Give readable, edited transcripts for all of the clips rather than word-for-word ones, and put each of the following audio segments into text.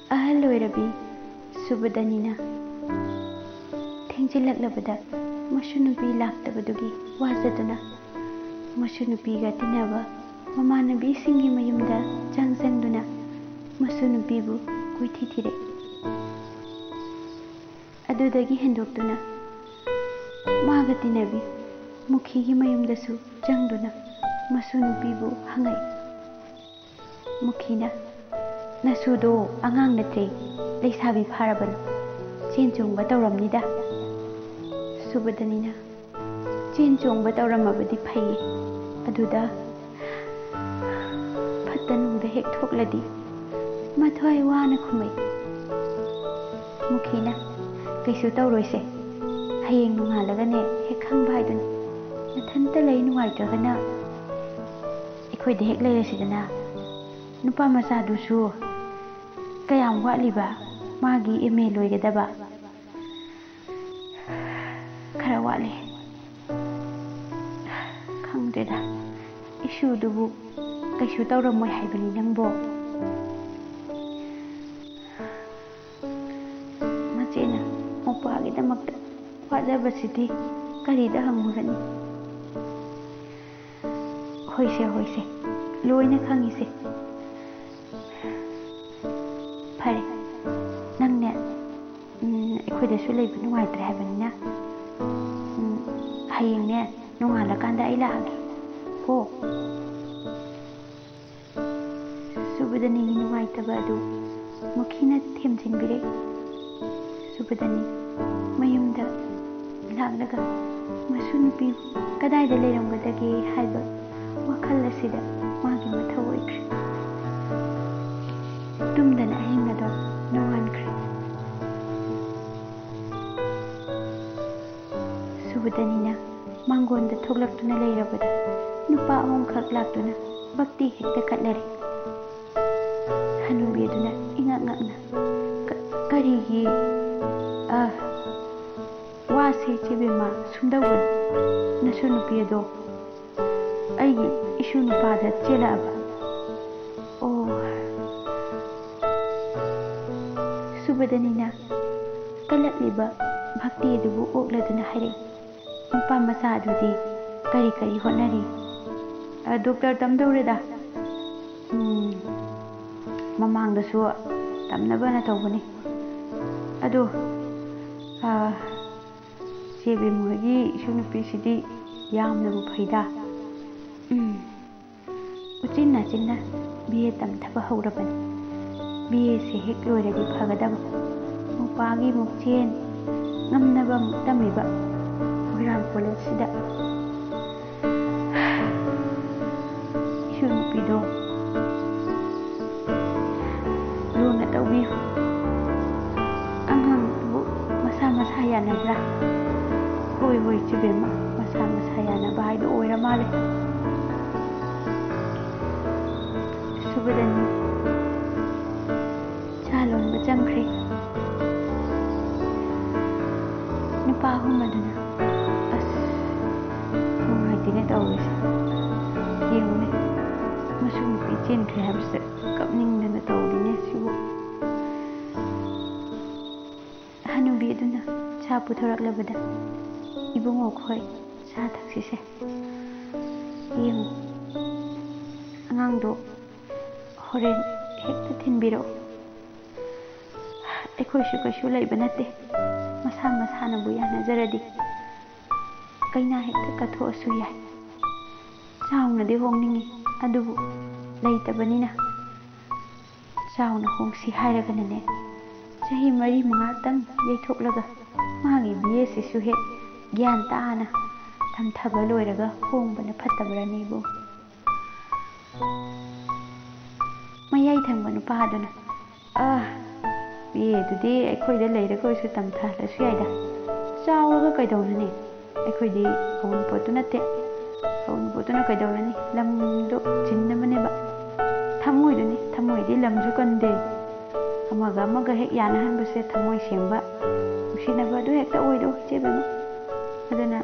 Ahal loirabi subadanina thengjilaklabada masu nupi laktabadugi wajaduna masu nupiga tinaba mamanabi singi mayumda jangduna masu nupibu kuithi thire adudagi hendoktuna maga tinabi mukhigi mayumdasu jangduna masu nupibu hangai mukhina nasudo angang natre leisabi pharaban chen chungba tawramnida subadanina chen chungba tawramabadi phai aduda phattanuda hek thokladi mathwai wana khumai mukhina kaisu tawroise hayeng nungalagane hek khangba haiduna nathanta lei nuwaitragana ikhoide hek leirasidana nupa macha dusu kayam watliba magi MA loigadaba khara watli khangdeda issue dubu kaisu tawramoi haibani nangbo machena mopagi damakta wajabasidi karida hangurani hoise loina khangise fare nangne ikhoidasu leiba nungaitre haibani hayengne nongalakanda ai laage ko subadani nungaitaba adu mukhina themjingbire subadani mayumda laglaga masu nupi kadaida leiramgadage haiba wakhal asida magi mathau oikre tumdana ahingada nongankre subadanina mangonda thoklaktuna leirabada nupa ahom khak laktuna bhakti hekta katlare hanubi aduna ingakna karigi wase chebema sumdawan nasu nupi ado aigi isu nupada chelaba oh subadanina kalakliba bhakti adubu okladuna haire nupa macha adudi kari hotnari doctor tamdoreda mamangdasu tamnabana tawbani ado chebe mogi isu nupi sidi yamna bu phaida uchinna chinna BA tamthaba haurabani BA se hek loiradi phagadaba mupagi mukchen ngamnaba tamiba Wiram college sida isu nupido luna tawbi anghang bu masa yanabra hoi chibema masa yanaba haido oira male subadani chalon bachangkhre nupa humaduna nungaitine tawrese yengune masu nupi chenkhre habse kapningdana tawrine sibu hanubi aduna cha puthoraklabada ibungo khoi cha thaksise yeng angangdo horen hekta thinbiro ekhoisu kaisu leiba natte masana bu yanazaradi kaina hekta kathoasu yai chauna de hongningi adubu leitabanina chauna hongsi hairaganane chahi mari mangatang yaithoklaga magi BA sisu he gyan taana tamthaba loiraga hongbana phattabrani bu mayai thangba nupa aduna BA dudi aikhoida leiraga isu tamthalasu yaida chauraga kaidawrani aikhoidi hon potu natte hon potu na kaidawrani lamdo chinnabaneba thamoiduni thamoidi lamju kande ꯑꯃꯒ ꯍꯦꯛ ꯌꯥꯅꯍꯟꯕꯁꯦ ꯊꯃꯣꯏ ꯁꯦꯡꯕ ꯅꯨꯡꯁꯤꯅꯕ ꯑꯗꯨ ꯍꯦꯛꯇ ꯑꯣꯏꯗꯣ ꯏꯆꯦꯕꯦꯝꯃ ꯑꯗꯨꯅ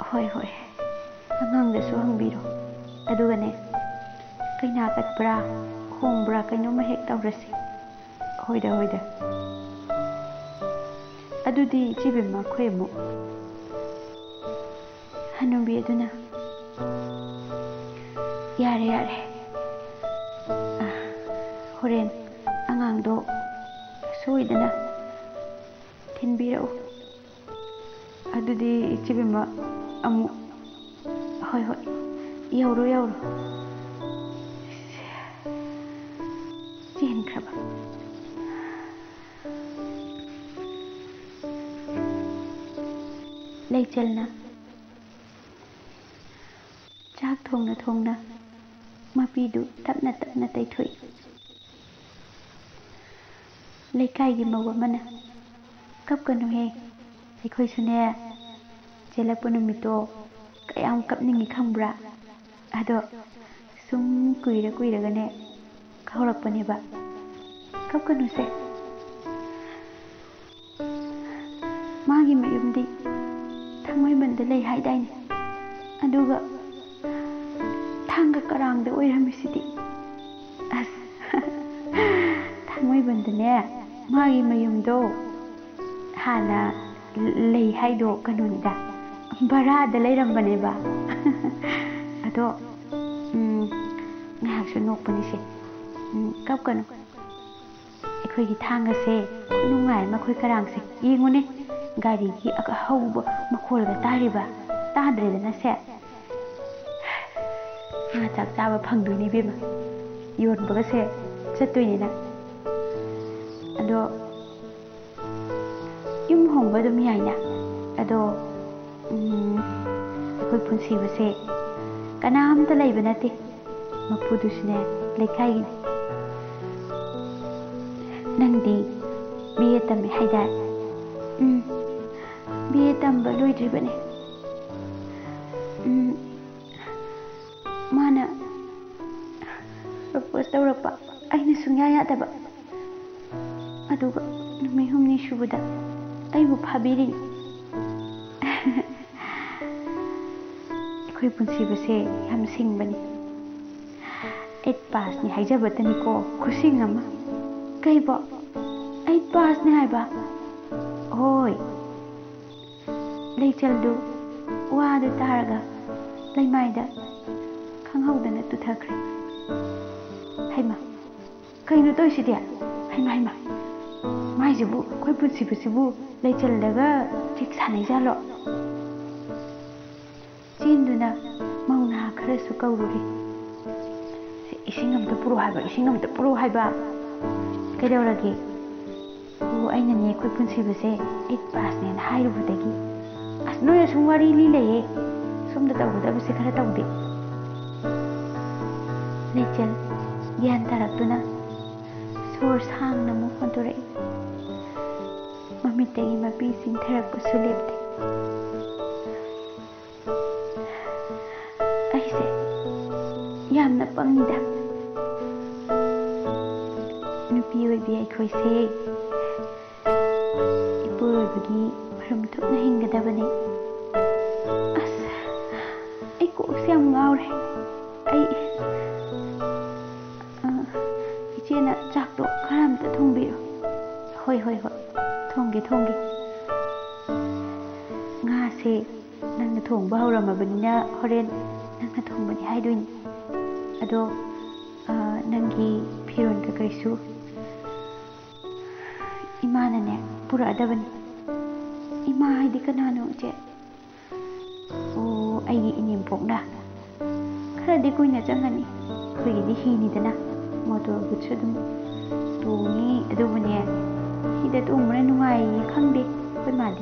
ꯍꯣꯏ ꯑꯉꯥꯡꯗꯁꯨ ꯍꯪꯕꯤꯔꯣ ꯑꯗꯨꯒꯅꯦ ꯀꯩꯅꯥ ꯀꯠꯄ꯭ꯔꯥ ꯍꯣꯡꯕ꯭ꯔꯥ ꯀꯩꯅꯣꯝꯃ ꯍꯦꯛ ꯇꯧꯔꯁꯤ ꯍꯣꯏꯗ ꯑꯗꯨꯗꯤ ꯏꯆꯦꯕꯦꯝꯃ ꯑꯩꯈꯣꯏ ꯑꯃꯨꯛ ꯍꯅꯨꯕꯤ ꯑꯗꯨꯅ ꯌꯥꯔꯦ ꯍꯣꯔꯦꯟ ꯑꯉꯥꯡꯗꯣ ꯁꯣꯏꯗꯅ ꯊꯤꯟꯕꯤꯔꯛꯎ ꯑꯗꯨꯗꯤ ꯏꯆꯦꯕꯦꯝꯃ ꯑꯃꯨꯛ ꯍꯣꯏ ꯌꯧꯔꯣ ꯆꯦꯟꯈ꯭ꯔꯕ ꯂꯩꯆꯜꯅ ꯆꯥꯛ ꯊꯣꯡꯅ ꯃꯄꯤꯗꯨ ꯇꯞꯅ ꯇꯩꯊꯣꯛꯏ ꯂꯩꯀꯥꯏꯒꯤ ꯃꯧ ꯑꯃꯅ ꯀꯞꯀꯅꯨꯍꯦ ꯑꯩꯈꯣꯏꯁꯨꯅꯦ ꯆꯦꯜꯂꯛꯄ ꯅꯨꯃꯤꯠꯇꯣ ꯀꯌꯥꯝ ꯀꯞꯅꯤꯡꯉꯤ ꯈꯪꯕ꯭ꯔꯥ ꯑꯗꯣ ꯁꯨꯝ ꯀꯨꯏꯔꯒꯅꯦ ꯍꯧꯔꯛꯄꯅꯦꯕ ꯀꯞꯀꯅꯨꯁꯦ ꯃꯥꯒꯤ ꯃꯌꯨꯝꯗꯤ ꯊꯥꯡꯃꯩꯕꯟꯗ ꯂꯩ ꯍꯥꯏꯗꯥꯏꯅꯦ ꯑꯗꯨꯒ ꯊꯥꯡꯒ ꯀꯔꯥꯡꯗ ꯑꯣꯏꯔꯝꯃꯤꯁꯤꯗꯤ ꯑꯁ ꯊꯥꯡꯃꯩꯕꯟꯗꯅꯦ ꯃꯥꯒꯤ ꯃꯌꯨꯝꯗꯣ ꯍꯥꯟꯅ ꯂꯩ ꯍꯥꯏꯗꯣ ꯀꯩꯅꯣꯅꯤꯗ ꯚꯔꯥꯗ ꯂꯩꯔꯝꯕꯅꯦꯕ ꯑꯗꯣ ꯉꯥꯏꯍꯥꯛꯁꯨ ꯅꯣꯛꯄꯅꯤꯁꯦ ꯀꯞꯀꯅꯨ ꯑꯩꯈꯣꯏꯒꯤ ꯊꯥꯡꯒꯁꯦ ꯅꯨꯡꯉꯥꯏ ꯃꯈꯣꯏ ꯀꯔꯥꯡꯁꯦ ꯌꯦꯡꯉꯨꯅꯦ ꯒꯥꯔꯤꯒꯤ ꯑꯍꯧꯕ ꯃꯈꯣꯜꯒ ꯇꯥꯔꯤꯕ ꯇꯥꯗ꯭ꯔꯦꯗꯅ ꯁꯦ ꯉꯥ ꯆꯥꯛ ꯆꯥꯕ ꯐꯪꯗꯣꯏꯅꯦ ꯏꯕꯦꯝꯃ ꯌꯣꯟꯕꯒꯁꯦ ꯆꯠꯇꯣꯏꯅꯤꯅ ꯑꯗꯣ ꯌꯨꯝ ꯍꯣꯡꯕ ꯑꯗꯨꯝ ꯌꯥꯏꯅ ꯑꯗꯣ ꯑꯩꯈꯣই ꯄꯨꯟꯁꯤꯕꯁꯦ ꯀꯅꯥꯝꯇ ꯂꯩꯕ ꯅꯠꯇꯦ ꯃꯄꯨꯗꯨꯁꯨꯅꯦ ꯂꯩꯀꯥꯏꯒꯤꯅꯤ ꯅꯪꯗꯤ BA ꯇꯝꯃꯦ ꯍꯥꯏꯗꯥꯏ BA ꯇꯝꯕ ꯂꯣꯏꯗ꯭ꯔꯤꯕꯅꯦ ꯃꯥꯅ ꯄ꯭ꯔꯄꯣꯁ ꯇꯧꯔꯛꯄ ꯑꯩꯅ ꯁꯨꯡꯌꯥ ꯌꯥꯗꯕ ꯑꯗꯨꯒ ꯅꯨꯃꯤꯠ 6ꯅꯤ ꯁꯨꯕꯗ ꯑꯩꯕꯨ ꯐꯥꯕꯤꯔꯤꯅꯤ ꯑꯩꯈꯣꯏ ꯄꯨꯟꯁꯤꯕꯁꯦ ꯌꯥꯝ ꯁꯤꯡꯕꯅꯤ 8 ꯄꯥꯁꯅꯤ ꯍꯥꯏꯖꯕꯇꯅꯤꯀꯣ ꯈꯨꯁꯤꯡ ꯑꯃ ꯀꯩꯕꯣ 8 ꯄꯥꯁꯅꯤ ꯍꯥꯏꯕ ꯍꯣꯏ ꯂꯩꯆꯜꯗꯨ ꯋꯥꯗꯨ ꯇꯥꯔꯒ ꯂꯩꯃꯥꯏꯗ ꯈꯪꯍꯧꯗꯅ ꯇꯨꯊꯈ꯭ꯔꯦ ꯍꯩꯃ ꯀꯩꯅꯣ ꯇꯧꯏꯁꯤꯗꯤ ꯍꯩꯃ ꯃꯥꯏꯁꯤꯕꯨ ꯑꯩꯈꯣꯏ ꯄꯨꯟꯁꯤꯕꯁꯤꯕꯨ ꯂꯩꯆꯜꯗꯒ ꯆꯤꯛ ꯁꯥꯟꯅꯩꯖꯥꯠꯂꯣ ꯆꯦꯟꯗꯨꯅ ꯃꯧꯅꯥ ꯈꯔꯁꯨ ꯀꯧꯔꯨꯔꯤ ꯏꯁꯤꯡ ꯑꯝꯇ ꯄꯨꯔꯛꯑꯣ ꯍꯥꯏꯕ ꯀꯩꯗꯧꯔꯒꯦ ꯑꯩꯅꯅꯦ ꯑꯩꯈꯣꯏ ꯄꯨꯟꯁꯤꯕꯁꯦ 8 ꯄꯥꯁꯅꯦꯅ ꯍꯥꯏꯔꯨꯕꯗꯒꯤ ꯑꯁ ꯅꯣꯏꯅ ꯁꯨꯝ ꯋꯥꯔꯤ ꯂꯩꯌꯦ ꯁꯣꯝꯗ ꯇꯧꯒꯗꯕꯁꯦ ꯈꯔ ꯇꯧꯗꯦ ꯂꯩꯆꯜ ꯒ꯭ꯌꯥꯟ ꯇꯥꯔꯛꯇꯨꯅ ꯁꯣꯔ ꯁꯥꯡꯅ ꯑꯃꯨꯛ ꯍꯣꯟꯗꯣꯔꯛꯏ ꯃꯃꯤꯠꯇꯒꯤ ꯃꯄꯤ ꯆꯤꯡꯊꯔꯛꯄꯁꯨ ꯂꯦꯞꯇꯦ ꯑꯩꯁꯦ ꯌꯥꯝꯅ ꯄꯪꯉꯤꯗ ꯅꯨꯄꯤ ꯑꯣꯏꯕꯤ ꯑꯩꯈꯣꯏꯁꯦ ꯏꯄꯨꯔꯣꯏꯕꯒꯤ ꯃꯔꯨꯝ ꯊꯨꯞꯅ ꯍꯤꯡꯒꯗꯕꯅꯤ ꯑꯁ ꯑꯩ ꯀꯣꯛꯁꯦ ꯌꯥꯝ ꯉꯥꯎꯔꯦ ꯑꯩ ꯏꯆꯦꯅ ꯆꯥꯛꯇꯣ ꯈꯔ ꯑꯝꯇ ꯊꯣꯡꯕꯤꯔꯣ ꯍꯣꯏ ꯊꯣꯡꯒꯦ ꯉꯥꯁꯦ ꯅꯪꯅ ꯊꯣꯡꯕ ꯍꯧꯔꯝꯃꯕꯅꯤꯅ ꯍꯣꯔꯦꯟ ꯅꯪꯅ ꯊꯣꯡꯕꯅꯤ ꯍꯥꯏꯗꯣꯏꯅꯤ ꯑꯗꯣ ꯅꯪꯒꯤ ꯐꯤꯔꯣꯟ ꯀꯩꯀꯩꯁꯨ 이마는 불어다본 이마 하이디 그나노 제 오 아이기 이님 복나 그래도 kuina jangan 그게 hini잖아 motor 붙여도 돈이 어두분에 히데도 오므라 누가이 칸데 그 말이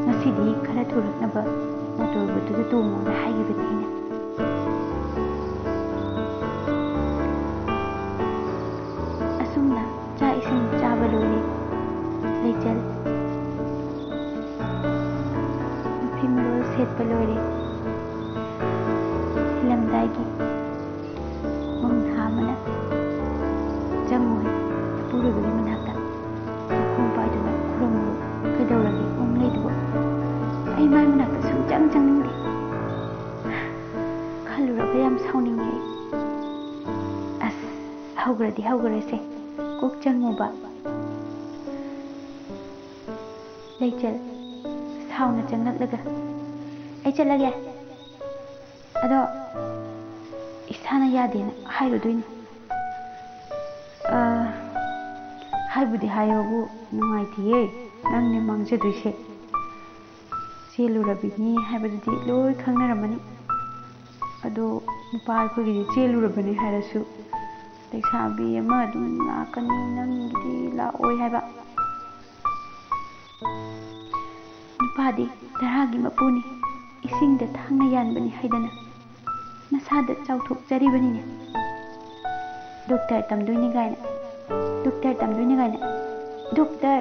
마시디 카라 토르나바 motor 붙여도 돈을 하이게 bettina asumna cha isim chabaloni lechal phimro set balore lamdagi mong hamana jammu hꯧgrase kok changuba leichal sauna changlaga ai chalage ado isana yadena hairudoini haibudi hayobu nuaitiye nangne mangjadoise chelurabini haibadi loi khangnaramani ado nupa akhogidi chelurabani harasu leisabi ama adum lakani nangidi laoi haiba nupadi daragi mapuni isingda thangna yanbani haidana masada chauthokjaribani ne doctor tamdoini gaina doctor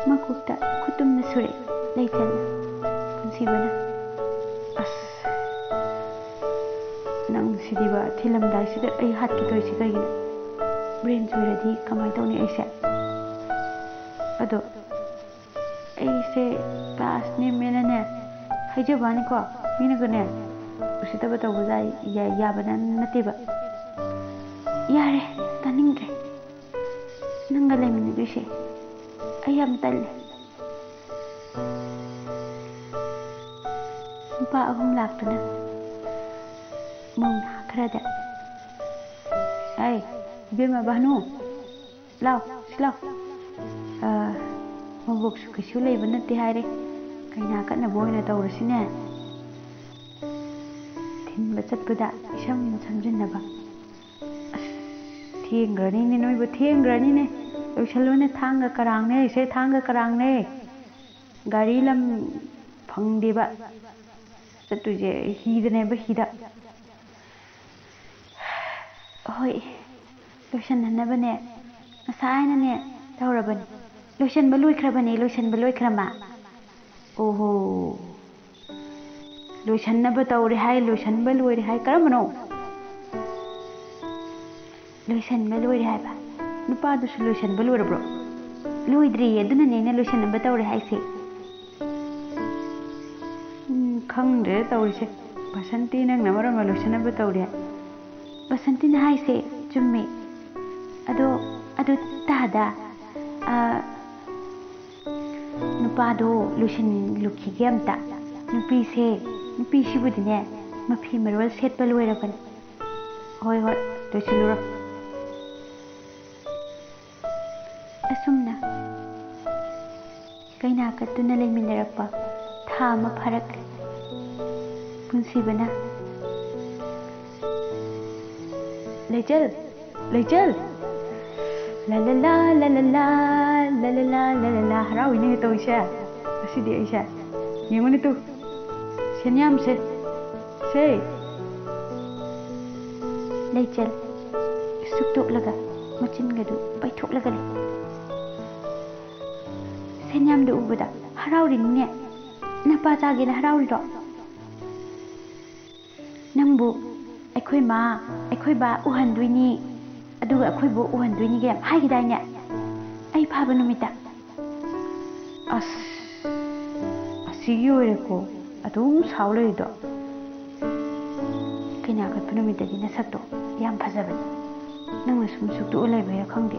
makukta kutumna sure leichana punsibana as nang sidiba thilamdai sida ai hatki toisi kaigina brain joiradi kamai tawni aise ado aise class ne menane haijabani ko minagane usitaba tawbajai yabana nateba yare taningre nanga leminiduse ayam talle nupa ahum laktuna mauna kharada ai bema bahnu lao silaw mabok su kisu leiba natte haire kaina kana boina tawrasine thinba chatpada isam samjinnaba thiengrani ne noibu thiengrani ne loisalone thanga karangne se thanga karangne gari lam phangdeba chatuje hidane ba hida hoi loisan nanabane asaina ne tawrabani loisan ba loi khrama oho loisan na ba tawre hai loisan ba loi hai karamano loisan ba loi hai ba nupa du solution ba loi bro loidri aduna ne loisan ba tawre hai se khangre tawrise basanti nang namara ma loisan ba tawre basanti na hai se chumme ado tada nupa do loisan lukhi gamta nupi sibudine mafi marwal set ba loi raban hoi loisalura asumna kaina katuna leiminarakpa tha ama pharakle punsibana leichal la la la la la la la la la la la la harawine to isha asidi isha yengone tu senyam se leichal suktok laga machin gadu baithok laga le senyam de ubada harawrin ne napa jage na harawri ro nangbu aikhoi ma aikhoi ba uhanduini aduga aikhoi bo uhanduini ge haigidai ne ai phaba numita asigi oireko adum saulei do kina ka punumita dina sakto yam phajabani nangna sum sukto ulai bhaya khangde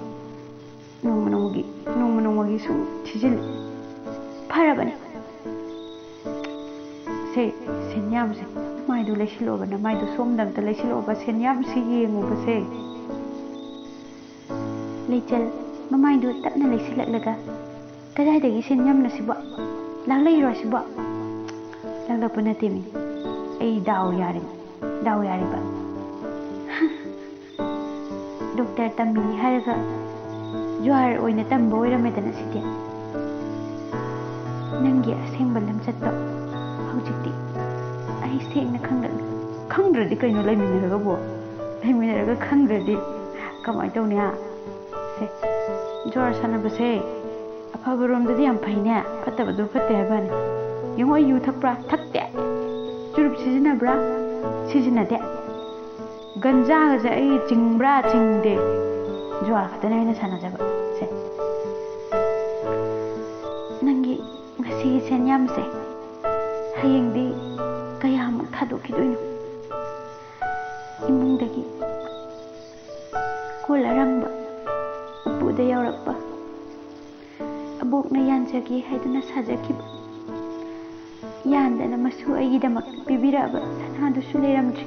nongmanonggi sum thijil pharabani se senyam se maidu leisiloba na maidu somdam ta leisiloba senyam si yenguba se leichal mamaidu tapna leisilaga kadaidagi senyam na siba laglai ro siba lagla punatimi ei daw yari ba doctor tammi haraga jwar oina tambo oiramedana sidi nangi asengba lamchatto haujikti ai sengna khangdradi kaino laiminaraga bo laiminaraga khangdradi kamai tawne ha se jwar sanabase afabaromdadi yam faine fatabadu fatte habane yengo yu thakpra thakte churup sizinade ganja ga ai chingbra chingde jwar khatana ina sanajaba se nangi ngasi senyam se hayengdi kayam khadu kidoino imungdagi ꯑꯕꯣꯛꯅ ꯌꯥꯟꯖꯒꯦ ꯍꯥꯏꯗꯨꯅ ꯁꯥꯖꯈꯤꯕ ꯌꯥꯟꯗꯅ ꯃꯁꯨ ꯑꯩꯒꯤꯗꯃꯛ ꯄꯤꯕꯤꯔꯛꯑꯕ ꯁꯅꯥꯗꯨꯁꯨ ꯂꯩꯔꯝꯗ꯭ꯔꯦ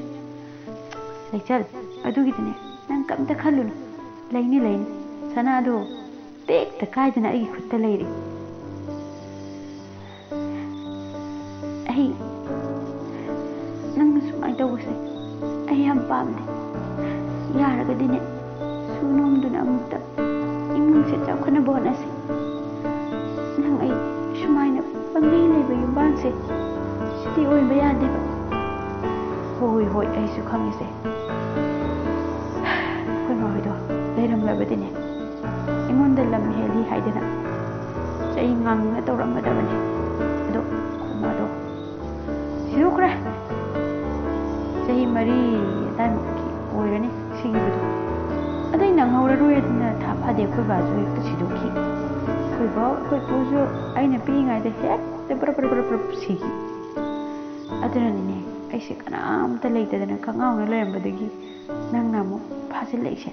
ꯂꯩꯆꯜ ꯑꯗꯨꯒꯤꯗꯨꯅꯦ ꯅꯪ ꯀꯝꯇ ꯈꯜꯂꯨꯅꯨ ꯂꯩꯅꯤ ꯂꯩꯅꯤ ꯁꯅꯥꯗꯣ ꯇꯦꯛꯇ ꯀꯥꯏꯗꯅ ꯑꯩꯒꯤ ꯈꯨꯠꯇ ꯂꯩꯔꯤ ꯑꯩ ꯅꯪꯅ ꯁꯨꯃꯥꯏꯅ ꯇꯧꯕꯁꯦ ꯑꯩ ꯌꯥꯝ ꯄꯥꯝꯗꯦ ꯌꯥꯔꯒꯗꯤꯅꯦ ꯁꯨ ꯅꯣꯝꯗꯨꯅ ꯑꯃꯨꯛꯇ 이문세 ꯆꯥꯎꯈꯠꯅꯕ ꯍꯣꯠꯅꯁꯤ ꯅꯪ ꯑꯩ ꯁꯨꯃꯥꯏꯅ ꯄꯪꯂꯩ ꯂꯩꯕ ꯌꯨꯝꯕꯥꯟꯁꯦ ꯁꯤꯗꯤ ꯑꯣꯏꯕ ꯌꯥꯗꯦꯕ ꯍꯣꯏ ꯍꯣꯏ ꯑꯩꯁꯨ ꯈꯪꯉꯤꯁꯦ ꯑꯩꯈꯣꯏ ꯃꯥꯍꯣꯏꯗꯣ ꯂꯩꯔꯝꯂꯕꯗꯤꯅꯦ ꯑꯩꯉꯣꯟꯗ ꯂꯝ ꯍꯦꯜꯂꯤ ꯍꯥꯏꯗꯅ ꯆꯩ ꯉꯥꯡꯗꯨꯅ ꯇꯧꯔꯝꯒꯗꯕꯅꯦ ꯑꯗꯣ ꯑꯩꯈꯣꯏ ꯃꯥꯗꯣ ꯁꯤꯗꯣꯛꯈ꯭ꯔꯦ ꯆꯍꯤ 4 ꯑꯗꯥꯏꯃꯨꯛꯀꯤ ꯑꯣꯏꯔꯅꯤ ꯁꯤꯈꯤꯕꯗꯣ ꯑꯗꯩ ꯅꯪꯍꯧꯔꯔꯣꯏ ꯑꯗꯨꯅ ꯊꯥ ꯐꯥꯗꯦ ꯑꯩꯈꯣꯏ ꯕꯥꯁꯨ ꯍꯦꯛꯇ ꯁꯤꯗꯣꯛꯈꯤ ꯑꯩꯈꯣꯏ ꯕꯥ ꯑꯩꯈꯣꯏ ꯄꯨꯁꯨ ꯑꯩꯅ ꯄꯤꯛꯏꯉꯩꯗ ꯍꯦꯛꯇ ꯕ꯭ꯔꯞ ꯁꯤꯈꯤ ꯑꯗꯨꯅꯅꯤꯅꯦ ꯑꯩꯁꯦ ꯀꯅꯥꯝꯇ ꯂꯩꯇꯗꯅ ꯀꯉꯥꯎꯅ ꯂꯩꯔꯝꯕꯗꯒꯤ ꯅꯪꯅ ꯑꯃꯨꯛ ꯐꯥꯖꯤꯜꯂꯛꯏꯁꯦ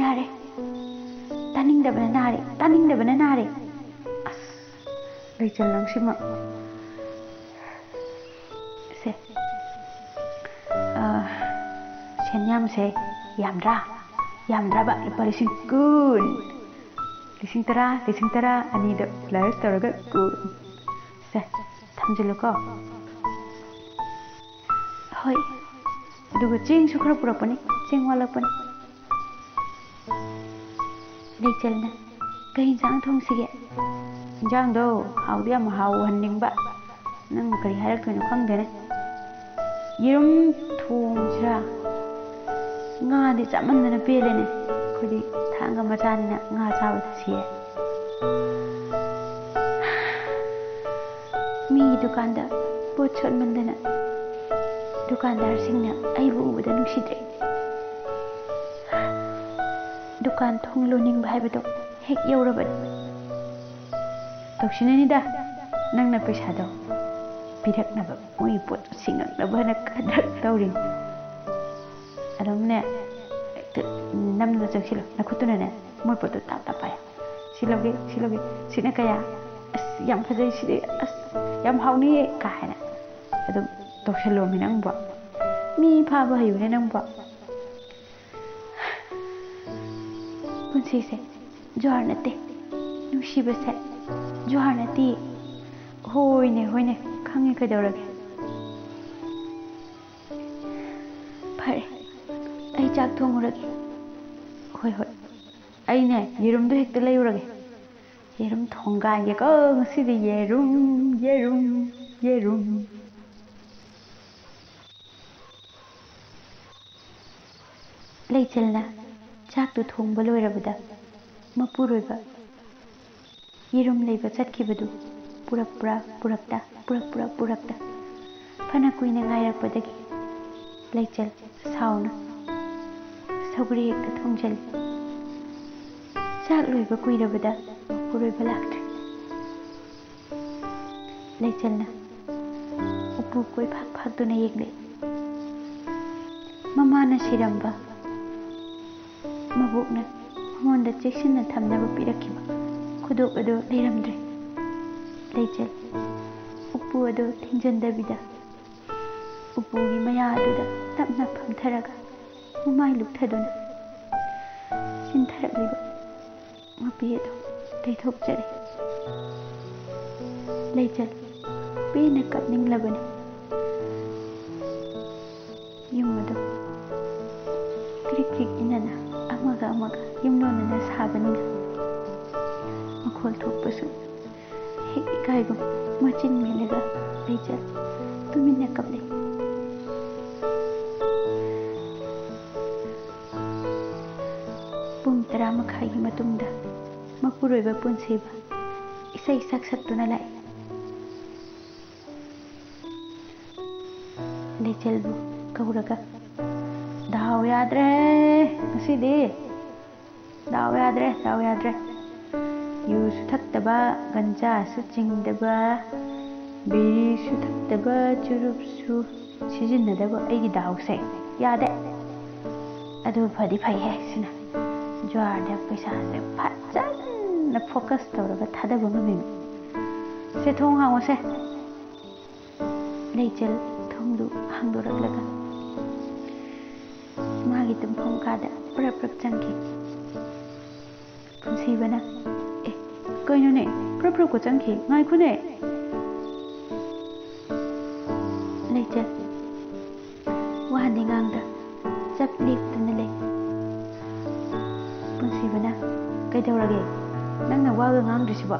ꯌꯥꯔꯦ ꯇꯥꯅꯤꯡꯗꯕꯅ ꯅꯥꯔꯦ ꯑꯁ ꯂꯩꯆꯜ ꯅꯪꯁꯤꯃ ꯁꯦ ꯁꯦꯟꯌꯥꯝꯁꯦ ꯌꯥꯝꯗ꯭ꯔꯕ ꯂꯨꯄꯥ 10,000 10,000 ꯑꯅꯤꯗ ꯄ꯭ꯂꯁ ꯇꯧꯔꯒ 10,000 ꯁꯦ ꯊꯝꯖꯤꯜꯂꯨꯀꯣ ꯍꯣꯏ ꯑꯗꯨꯒ ꯆꯦꯡꯁꯨ ꯈꯔ ꯄꯨꯔꯛꯄꯅꯤ ꯆꯦꯡ ꯋꯥꯠꯂꯛꯄꯅꯤ ꯂꯩꯆꯜꯅ ꯀꯩ ꯏꯟꯁꯥꯡ ꯊꯣꯡꯁꯤꯒꯦ ꯏꯟꯖꯥꯡꯗꯣ ꯍꯥꯎꯗꯤ ꯌꯥꯝ ꯍꯥꯎꯍꯟꯅꯤꯡꯕ ꯅꯪꯅ ꯀꯔꯤ ꯍꯥꯏꯔꯛꯇꯣꯏꯅꯣ ꯈꯪꯗꯦꯅꯦ ꯌꯦꯔꯨꯝ ꯊꯣꯡꯁꯤꯔꯥ ꯉꯥꯗꯤ ꯆꯥꯃꯟꯗꯅ ꯄꯦꯜꯂꯦꯅꯦ ꯑꯩꯈꯣꯏꯗꯤ ꯊꯥꯡꯒ ꯃꯆꯥꯅꯤꯅ ꯉꯥ ꯆꯥꯕꯗ ꯁꯤꯌꯦ ꯃꯤꯒꯤ ꯗꯨꯀꯥꯟꯗ ꯄꯣꯠ ꯁꯣꯠꯃꯟꯗꯅ ꯗꯨꯀꯥꯟꯗꯥꯔꯁꯤꯡꯅ ꯑꯩꯕꯨ ꯎꯕꯗ ꯅꯨꯡꯁꯤꯗ꯭ꯔꯦ ꯗꯨꯀꯥꯟ ꯊꯣꯡ ꯂꯣꯟꯅꯤꯡꯕ ꯍꯥꯏꯕꯗꯣ ꯍꯦꯛ ꯌꯧꯔꯕꯅꯤ ꯇꯧꯁꯤꯟꯅꯅꯤꯗ ꯅꯪꯅ ꯄꯩꯁꯥꯗꯣ ꯄꯤꯔꯛꯅꯕ ꯃꯣꯏꯒꯤ ꯄꯣꯠ ꯁꯤꯡꯉꯛꯅꯕꯅ ꯀꯗ꯭ꯔꯛ ꯇꯧꯔꯤꯅꯤ ꯑꯗꯨꯝꯅꯦ ꯅꯝꯅ ꯆꯪꯁꯤꯜꯂꯣ ꯅꯈꯨꯠꯇꯨꯅꯅꯦ ꯃꯣꯏ ꯄꯣꯠꯇꯣ ꯇꯥꯞ ꯄꯥꯏꯌꯣ ꯁꯤ ꯂꯧꯒꯦ ꯁꯤꯅ ꯀꯌꯥ ꯑꯁ ꯌꯥꯝ ꯐꯖꯩ ꯁꯤꯗꯤ ꯑꯁ ꯌꯥम हावनिये कायना अदुम तौसलोमि नंबो मी फाबा हयुने नंबो पुंसीसे जोहार नते नुसीबसे जोहार नती होइने खंगे कदौरगे फरे आई चाक थोंगुरगे होय अने येरुमदो हेक्ता लैउरगे येरुम थोंगागे को ngasidi येरुम लेचलना चाकतु थोंबा लोइरबदा मपुरोइबा येरुम लेबा चटखिबदु पुरकता फना कुइना गायरकपदगी लेचल साउना सौगरी हेक्ता थोंजल चाक लोइबा कुइरबदा मपुरोइबा लाक्ट्रे लेचलना उप्पु कोई फाक्दुना येंगले ममाना सिरंबा मबुकना ममोंदा चेक्सिन्ना थमनबा पिरक्खिबा खुदोक अदो लेरमद्रे लेचल उप्पु अदो थिंजनदबिदा उप्पुगी मया अदुदा तपना फमथरगा ममाय लुक्थदुना चिंथरक्लिबा मपी अदो तैथोकजरे लेचल पेना कपनिंगलबने युम अदो क्रिक इनना अमगा युमलोनना साबनिना मखोल थोकपसु हेक इकायगुम मचिन मेलगा लेचल तुमिन्ना कपले पुंग 10 मखाइगी मतुंगदा मपुरोइबा पुंसेबा इसै सक्सक्तुना लाइ लेचलबु कौरगा दाव याद्रे ngasidi दाव याद्रे युसु थक्तबा गंजासु चिंगदबा बीसु थक्तबा चुरुपसु सिजिन्नदबा अैगी दावसे यादे अदु फदी फैहे सिना ज्वारदा पैसासे फजन ꯆꯪꯅ ꯐꯣꯀꯁ ꯇꯧꯔꯒ ꯊꯥꯗꯕ ꯉꯝꯃꯤꯕ ꯁꯦ ꯊꯣꯡ ꯍꯥꯡꯉꯣꯁꯦ ꯂꯩꯆꯜ ꯊꯣꯡꯗꯨ ꯍꯥꯡꯗꯣꯔꯛꯂꯒ ꯃꯥꯒꯤ ꯇꯨꯝꯐꯝ ꯀꯥꯗ ꯄ꯭ꯔꯞ ꯄ꯭ꯔꯞ ꯆꯪꯈꯤ ꯄꯨꯟꯁꯤꯕꯅ ꯀꯩꯅꯣꯅꯦ ꯄ꯭ꯔꯞ ꯄ꯭ꯔꯞꯀ ꯆꯪꯈꯤ ꯉꯥꯏꯈꯣꯅꯦ ꯂꯩꯆꯜ ꯋꯥꯍꯟꯗꯤ ꯉꯥꯡꯗ ꯆꯞ ꯂꯦꯞꯇꯨꯅ ꯂꯩ ꯄꯨꯟꯁꯤꯕꯅ ꯀꯩꯗꯧꯔꯒꯦ ꯅꯪꯅ ꯋꯥꯒ ꯉꯥꯡꯗ꯭ꯔꯤꯁꯤꯕꯣ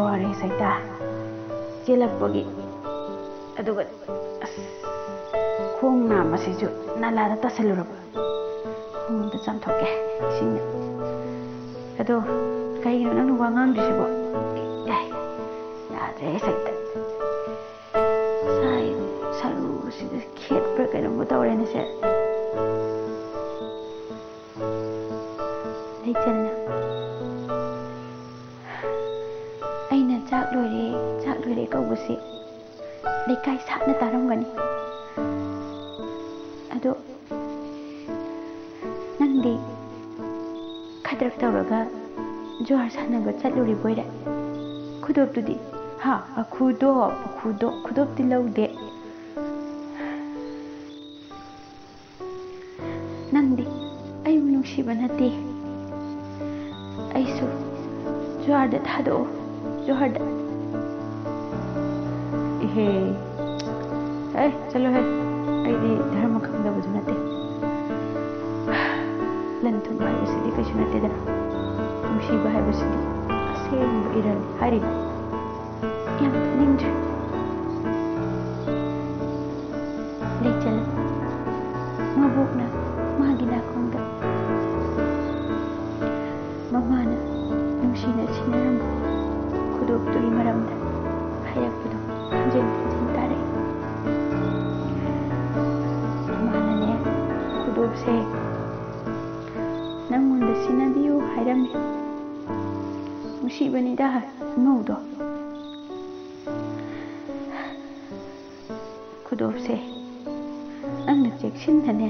ꯋꯥꯔꯦ ꯁꯩꯇꯥ ꯆꯦꯜꯂꯛꯄꯒꯤ ꯑꯗꯨꯒ ꯈꯣꯡ ꯅꯥꯝꯃꯁꯤꯁꯨ ꯅꯥꯂꯥꯗ ꯇꯥꯁꯜꯂꯨꯔꯕ ꯈꯣꯡꯗ ꯆꯥꯝꯊꯣꯛꯀꯦ ꯏꯁꯤꯡꯅ ꯑꯗꯣ ꯀꯩꯒꯤꯅꯣ ꯅꯪꯅ ꯋꯥ ꯉꯥꯡꯗ꯭ꯔꯤꯁꯤꯕꯣ ꯌꯥꯗ꯭ꯔꯦ ꯁꯩꯇꯥ ꯁꯔꯨꯁꯤꯗ ꯈꯦꯠꯄ꯭ꯔꯥ ꯀꯩꯅꯣꯝꯕ ꯇꯧꯔꯦꯅꯦ ꯁꯦ ꯂꯩꯆꯜꯅ ꯑꯩꯅ ꯆꯥꯛ ꯂꯣꯏꯔꯦ ꯀꯧꯕꯁꯤ ꯂꯩꯀꯥꯏ ꯁꯥꯠꯅ ꯇꯥꯔꯝꯒꯅꯤ ꯑꯗꯣ ꯅꯪꯗꯤ ꯈꯗ꯭ꯔꯛ ꯇꯧꯔꯒ ꯖ꯭ꯋꯥꯔ ꯁꯥꯟꯅꯕ ꯆꯠꯂꯨꯔꯤꯕꯣꯏꯔꯦ ꯈꯨꯗꯣꯞꯇꯨꯗꯤ ꯈꯨꯗꯣꯞꯇꯤ ꯂꯧꯗꯦ ꯅꯪꯗꯤ ꯑꯩꯕꯨ ꯅꯨꯡꯁꯤꯕ ꯅꯠꯇꯦ ꯑꯩꯁꯨ ꯖ꯭ꯋꯥꯔꯗ ꯊꯥꯗꯣꯛꯑꯣ ꯖ꯭ꯋꯥꯔꯗ ꯏꯍꯦ ꯆꯠꯂꯣꯍꯦ ꯑꯩꯗꯤ ꯙꯔꯃ ꯈꯪꯗꯕꯁꯨ ꯅꯠꯇꯦ ꯂꯟ ꯊꯨꯝ ꯍꯥꯏꯕꯁꯤꯗꯤ ꯀꯩꯁꯨ ꯅꯠꯇꯦꯗꯅ ꯅꯨꯡꯁꯤꯕ ꯍꯥꯏꯕꯁꯤꯗꯤ ꯑꯁꯦꯡꯕ ꯏꯔꯜ ꯍꯥꯏꯔꯤ ꯌꯥꯝ ꯇꯥꯅꯤꯡꯗ꯭ꯔꯦ ꯂꯩꯆꯜ ꯃꯕꯣꯛꯅ ꯃꯥꯒꯤ ꯅꯥꯀꯣꯡꯗ ꯃꯃꯥꯅ ꯅꯨꯡꯁꯤꯅ ꯁꯤꯟꯅꯔꯝꯕ ꯈꯨꯗꯣꯞꯇꯨꯒꯤ ꯃꯔꯝꯗ ꯍꯥꯏꯔꯛꯄꯗꯣ ꯍꯟꯖꯤꯟ ꯇꯥꯔꯛꯏ ꯃꯥꯅꯅꯦ ꯈꯨꯗꯣꯞꯁꯦ ꯅꯪꯉꯣꯟꯗ ꯁꯤꯟꯅꯕꯤꯌꯨ ꯍꯥꯏꯔꯝꯃꯤ ꯅꯨꯡꯁꯤꯕꯅꯤꯗ ꯏꯃꯧꯗꯣ ꯈꯨꯗꯣꯞꯁꯦ ꯅꯪꯅ ꯆꯦꯛꯁꯤꯟꯅꯅꯦ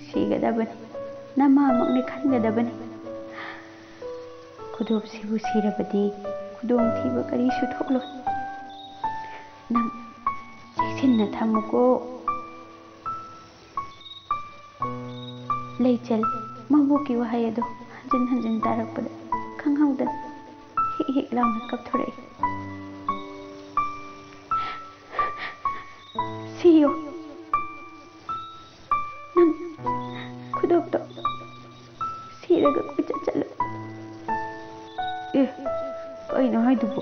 ꯁꯤꯒꯗꯕꯅꯤ ꯅꯃꯥꯃꯛꯅꯤ ꯈꯟꯒꯗꯕꯅꯤ ꯈꯨꯗꯣꯞꯁꯤꯕꯨ ꯁꯤꯔꯕꯗꯤ ꯈꯨꯗꯣꯡꯊꯤꯕ ꯀꯔꯤꯁꯨ ꯊꯣꯛꯂꯣꯏ ꯅꯪ ꯆꯦꯛꯁꯤꯟꯅ ꯊꯝꯃꯨꯀꯣ ꯂꯩꯆꯜ ꯃꯕꯣꯛꯀꯤ ꯋꯥꯍꯩ ꯑꯗꯣ ꯍꯟꯖꯤꯟ ꯇꯥꯔꯛꯄꯗ ꯈꯪꯍꯧꯗꯅ ꯍꯤꯛ ꯂꯥꯎꯅ ꯀꯞꯊꯣꯔꯛꯏ ꯁꯤꯌꯣ ꯅꯪ ꯈꯨꯗꯣꯞꯇꯣ ꯁꯤꯔꯒ ꯀꯣꯏꯆꯠ ꯆꯠꯂꯨ ꯀꯩꯅꯣ ꯍꯥꯏꯗꯨꯕꯨ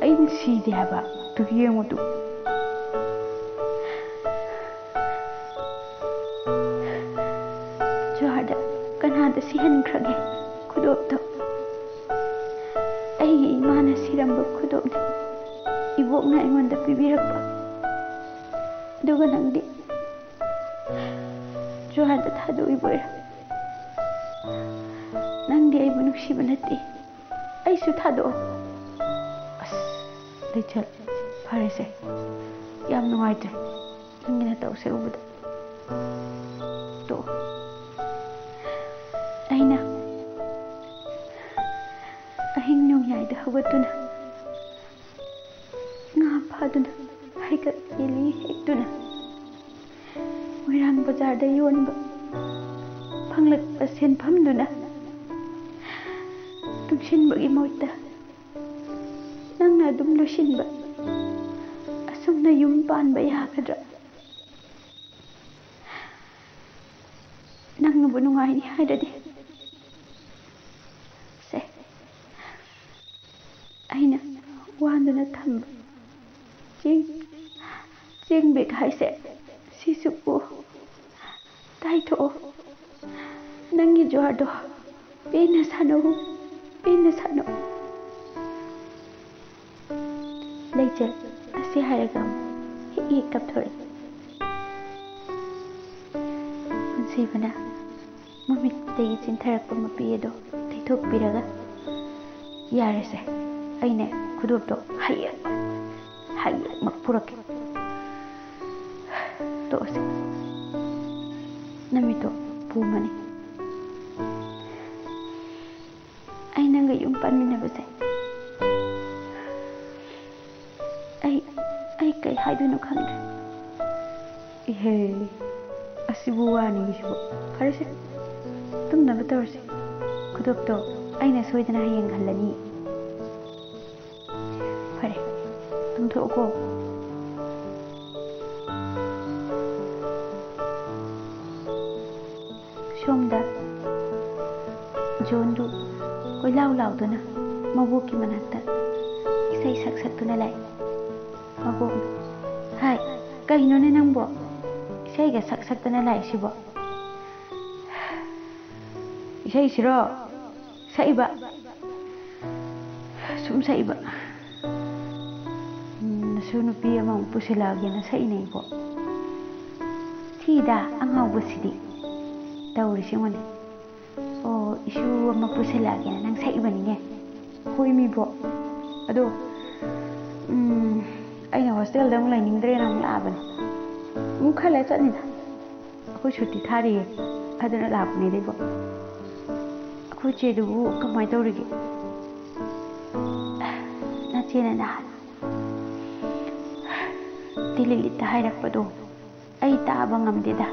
ꯑꯩꯅ ꯁꯤꯗꯦ ꯍꯥꯏꯕ ꯇꯨ ꯌꯦꯡꯉꯨ ꯖ꯭ꯋꯥꯔꯗ ꯀꯅꯥꯗ ꯁꯤꯍꯟꯈ꯭ꯔꯒꯦ ꯈꯨꯗꯣꯞꯇꯣ ꯑꯩꯒꯤ ꯏꯃꯥꯅ ꯁꯤꯔꯝꯕ ꯈꯨꯗꯣꯞꯅꯤ 이복나 이만다 비비락바 누가 낭디 주한테 타도 이보라 낭디 아이부 눅시바 났디 아이수 타도 아스 레이첼 파레세 ꯌꯥꯝ ꯅꯨꯡꯉꯥꯏꯇ꯭ꯔꯦ ꯅꯪꯒꯤ ꯅꯇꯧꯁꯦ ꯎꯕꯗ ꯇꯣ ꯑꯩꯅ ꯑꯍꯤꯡ ꯅꯣꯡꯌꯥꯏꯗ ꯍꯧꯒꯠꯇꯨꯅ ꯉꯥ ꯐꯥꯗꯨꯅ ꯍꯩꯀꯠ ꯌꯦꯜꯂꯤ ꯍꯦꯛꯇꯨꯅ ꯃꯣꯏꯔꯥꯡ ꯕꯖꯥꯔꯗ ꯌꯣꯟꯕ ꯐꯪꯂꯛꯄ ꯁꯦꯟꯐꯝꯗꯨꯅ ꯇꯨꯡꯁꯤꯟꯕꯒꯤ ꯃꯍꯨꯠꯇ ꯅꯪꯅ ꯑꯗꯨꯝ ꯂꯣꯏꯁꯤꯟꯕ ꯑꯁꯨꯝꯅ ꯌꯨꯝ ꯄꯥꯟꯕ ꯌꯥꯒꯗ꯭ꯔꯥ ꯅꯪꯅꯕꯨ ꯅꯨꯡꯉꯥꯏꯅꯤ ꯍꯥꯏꯔꯗꯤ ꯁꯦ ꯑꯩꯅ ꯋꯥꯟꯗꯨꯅ ꯊꯝꯕ ꯆꯦꯡ ꯕꯦꯛ ꯍꯥꯏꯁꯦ ꯁꯤꯁꯨ ꯄꯨ ꯇꯥꯏꯊꯣꯛꯑꯣ ꯅꯪꯒꯤ ꯖ꯭ꯋꯥꯔꯗꯣ ꯄꯦꯟꯅ ꯁꯥꯟꯅꯧ ꯂꯩꯆꯜ ꯑꯁꯤ ꯍꯥꯏꯔꯒ ꯍꯤꯛ ꯀꯞꯊꯣꯔꯛꯏ ꯄꯨꯟꯁꯤꯕꯅ ꯃꯃꯤꯠꯇꯒꯤ ꯆꯤꯟꯊꯔꯛꯄ ꯃꯄꯤ ꯑꯗꯣ ꯇꯩꯊꯣꯛꯄꯤꯔꯒ ꯌꯥꯔꯦꯁꯦ ꯑꯩꯅꯦ ꯈꯨꯗꯣꯞꯇꯣ ꯍꯌꯦꯡꯃꯛ ꯄꯨꯔꯛꯀꯦ ꯇꯣꯛꯑꯁꯦ ꯅꯨꯃꯤꯠꯇꯣ ꯄꯨꯃꯅꯤ Ihe, asibu wani gisibu. Farese, tumnaba tawrse. Khudokto, aina soidana hayeng hallani. Fare, tumthoko. Shomda, Jondu, koilau lauduna, mabuki manakta. Isai saksatuna lai. Mabuk, hai, kahinone nangbo. Isai ga saksatuna lai sibo. Isai siro, saiba. Sum saiba. Nasunu piya mang pusilagi na sa inay po. Tida ang hawbasidi. Tawri siya man. O isu mapusilagi na nang sa iba niya. Huy mi po. Ado, ay na hostel daw lang nindre ng laban. Mukha lechat nila. Ako chuti thari. Ado na laban nila po. Ako chedu kamay tawrigi. Nachina na. Dililit na hayrakpado. Ay taaba ngamdida.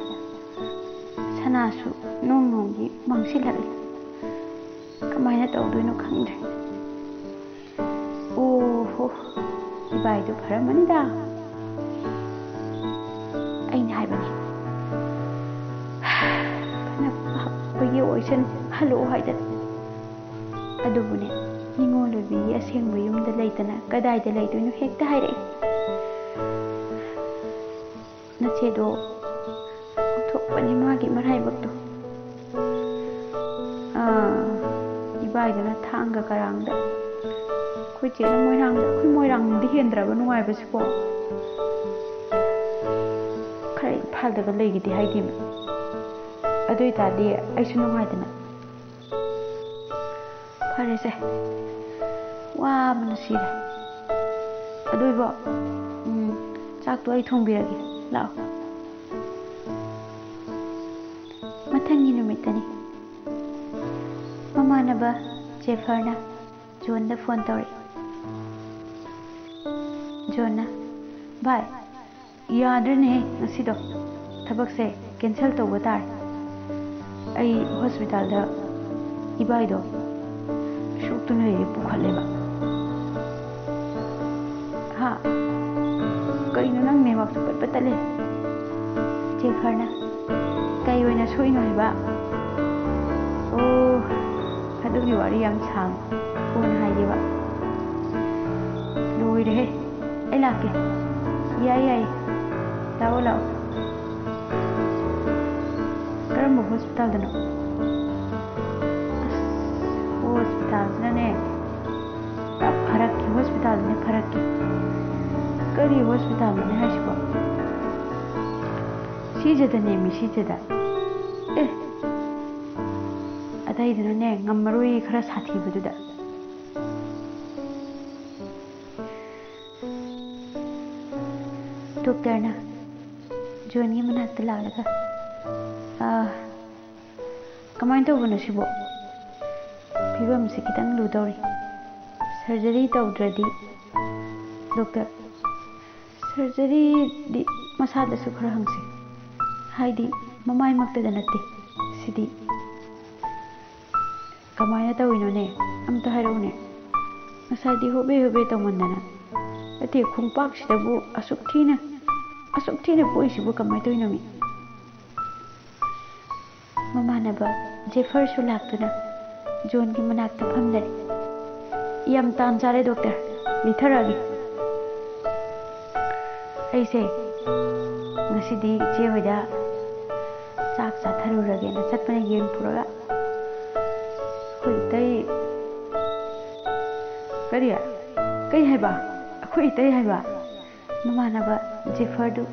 Sanasu nung-nunggi mangsilari. Kamay na tawdoy no kangde. Oh, ibaido para manida. Ay nahayba ni. Panapapagyo oisan halo haydan. Adobo ni. Ningolo bi asyang bayum dalay tana. Kaday dalay doy no hekta hayray. Nachedo. Untuk panimagi maray bakto. Ibaido na thangga karangda. Kui chế nó môi răng đi hiện ra bên ngoài bớt bỏ khai phal được cái lấy cái gì hay gì ở đây ta đi ai xin nó ngay thế nào phal thế wow mình xí đấy ở đây bỏ chắc tôi thùng bia kì lão mà thằng gì nó mới tani mama na ba Jeffer na John da phone tawri John, bye. Yadrene, ngasido. Thabak se cancel to batar. Ai hospital da ibaido. Shuk tu nahi pukhale ba. Ha. Kai no nang me wak tu patale. Jeffer na. Kai wena soi no ba. Oh, hadu ni wari yang chang. Phone hai di ba. Loi re. Ay laki. Yay. Lao. Karang hospital dano. Hospital na ne. Farak ki hospital ne farak ki. Kari hospital ne hai sibo. Sijada ne mi sijada. Adai dano ne ngammaroi khara sathi bududa. Dokter na, John ni mana telah laga. Kemain tu bukan sibo. Piba mesti kita ngeludori. Surgery tahu ready. Dokter, surgery di masa ada sukar hangsi. Hai di, mamai makta danati. Sidi. Kemain tahu ino ne, am tu haro ne. Masa di hobe tahu mandana. Ati khungpak sida bu asuk thina poi sibu kamai toy nami mama na ba Jeffer su laktuna John ki manak ta phamlari yam tan chare doctor litharagi ai se ngasidi che hoida chak cha tharu rage na chatpane yen puraga khoi tai kariya kai hai ba khoi tai hai ba mama na ba Jeffer du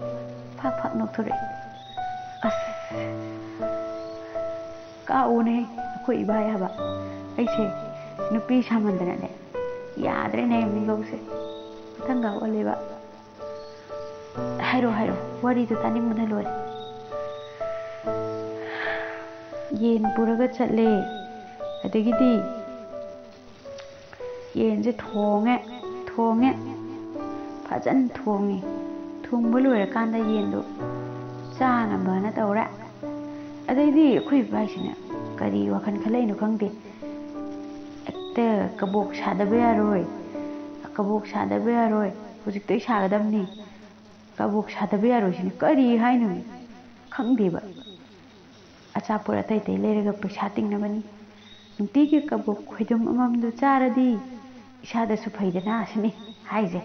phak nokthore as ka one khoi ba ya ba ai se nupi samandana ne yadre ne mi gose thanga ole ba hairo wari tu tani mun lore yen puraga chatle adagidi yen je thonge fajan thongi thongba loira kanda yen do ꯆꯥꯅꯕꯅ ꯇꯧꯔꯦ ꯑꯗꯩꯗꯤ ꯑꯩꯈꯣꯏ ꯏꯕꯥꯏꯁꯤꯅ ꯀꯔꯤ ꯋꯥꯈꯜ ꯈꯜꯂꯛꯏꯅꯣ ꯈꯪꯗꯦ ꯍꯦꯛꯇ ꯀꯕꯣꯛ ꯁꯥꯗꯕ ꯌꯥꯔꯣꯏ ꯀꯕꯣꯛ ꯁꯥꯗꯕ ꯌꯥꯔꯣꯏ ꯍꯧꯖꯤꯛꯇꯩ ꯁꯥꯒꯗꯕꯅꯤ ꯀꯕꯣꯛ ꯁꯥꯗꯕ ꯌꯥꯔꯣꯏ ꯁꯤꯅꯤ ꯀꯔꯤ ꯍꯥꯏꯅꯣ ꯈꯪꯗꯦꯕ ꯑꯆꯥꯄꯣꯠ ꯑꯇꯩ ꯑꯇꯩ ꯂꯩꯔꯒ ꯄꯩꯁꯥ ꯇꯤꯡꯅꯕꯅꯤ ꯅꯨꯡꯇꯤꯒꯤ ꯀꯕꯣꯛ ꯈꯣꯏꯗꯨꯝ ꯑꯃꯃꯝꯗꯨ ꯆꯥꯔꯗꯤ ꯏꯁꯥꯗꯁꯨ ꯐꯩꯗꯅ ꯁꯤꯅꯤ ꯍꯥꯏꯁꯦ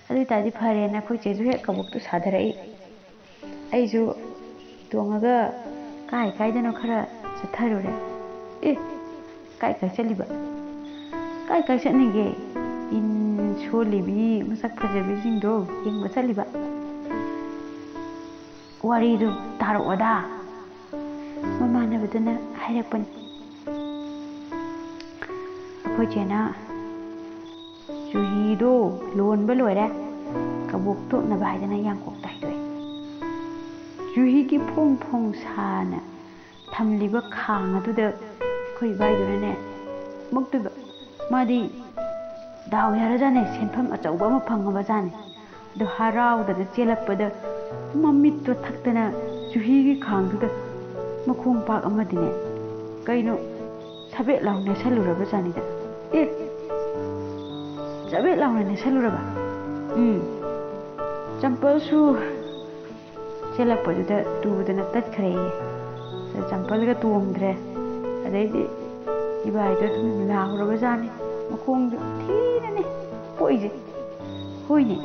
ꯑꯗꯨ ꯑꯣꯏꯇꯥꯔꯗꯤ ꯐꯔꯦꯅ ꯑꯩꯈꯣꯏ ꯆꯦꯁꯨ ꯍꯦꯛ ꯀꯕꯣꯛꯇꯨ ꯁꯥꯊꯔꯛꯏ ꯑꯩꯁꯨ ꯇꯣꯡꯉꯒ ꯀꯥꯏꯗꯅꯣ ꯈꯔ ꯆꯠꯊꯔꯨꯔꯦ ꯀꯥꯏ ꯆꯠꯂꯤꯕ ꯀꯥꯏ ꯆꯠꯅꯤꯡꯒꯦ ꯏꯟ ꯁꯣꯜꯂꯤꯕꯤ ꯃꯁꯛ ꯐꯖꯕꯤꯁꯤꯡꯗꯣ ꯌꯦꯡꯕ ꯆꯠꯂꯤꯕ ꯋꯥꯔꯤꯗꯨ ꯇꯥꯔꯛꯑꯣꯗ ꯃꯃꯥꯟꯅꯕꯗꯨꯅ ꯍꯥꯏꯔꯛꯄꯅꯤ ꯑꯩꯈꯣꯏ ꯆꯦꯅ ꯆꯨꯍꯤꯗꯣ ꯂꯣꯟꯕ ꯂꯣꯏꯔꯦ ꯀꯕꯣꯛ ꯇꯣꯠꯅꯕ ꯍꯥꯏꯗꯅ ꯌꯥꯡꯀꯣꯛꯇ ꯍꯩꯗꯣꯛꯑꯦ ꯆꯨꯍꯤꯒꯤ ꯐꯣꯡ ꯐꯣꯡ ꯁꯥꯅ ꯊꯝꯂꯤꯕ ꯈꯥꯡ ꯑꯗꯨꯗ ꯑꯩꯈꯣꯏ ꯏꯕꯥꯏꯗꯨꯅꯅꯦ ꯃꯛꯇꯣꯏꯕ ꯃꯥꯗꯤ ꯗꯥꯎ ꯌꯥꯔꯖꯥꯠꯅꯦ ꯁꯦꯟꯐꯝ ꯑꯆꯧꯕ ꯑꯃ ꯐꯪꯉꯕꯖꯥꯠꯅꯦ ꯑꯗꯣ ꯍꯔꯥꯎꯗꯅ ꯆꯦꯜꯂꯛꯄꯗ ꯃꯃꯤꯠꯇꯣ ꯊꯛꯇꯅ ꯆꯨꯍꯤꯒꯤ ꯈꯥꯡꯗꯨꯗ ꯃꯈꯣꯡ ꯄꯥꯛ ꯑꯃꯗꯤꯅꯦ ꯀꯩꯅꯣ ꯁꯕꯦꯠ ꯂꯥꯎ ꯅꯦꯠꯁꯜꯂꯨꯔꯕꯖꯥꯠꯅꯤꯗ ꯆꯕꯦꯠ ꯂꯥꯎꯅ ꯅꯦꯠꯁꯜꯂꯨꯔꯕ ꯆꯝꯄꯜꯁꯨ ꯆꯦꯜꯂꯛꯄꯗꯨꯗ ꯇꯨꯗꯅ ꯇꯠꯈ꯭ꯔꯦꯌꯦ ꯆꯝꯄꯜꯒ ꯇꯣꯡꯗ꯭ꯔꯦ ꯑꯗꯩꯗꯤ ꯏꯕꯥꯏꯗꯣ ꯑꯗꯨꯝ ꯂꯥꯎꯔꯕꯖꯥꯠꯅꯤ ꯃꯈꯣꯡꯗꯨ ꯊꯤꯅꯅꯦ ꯄꯣꯛꯏꯁꯦ ꯍꯣꯏꯅꯦ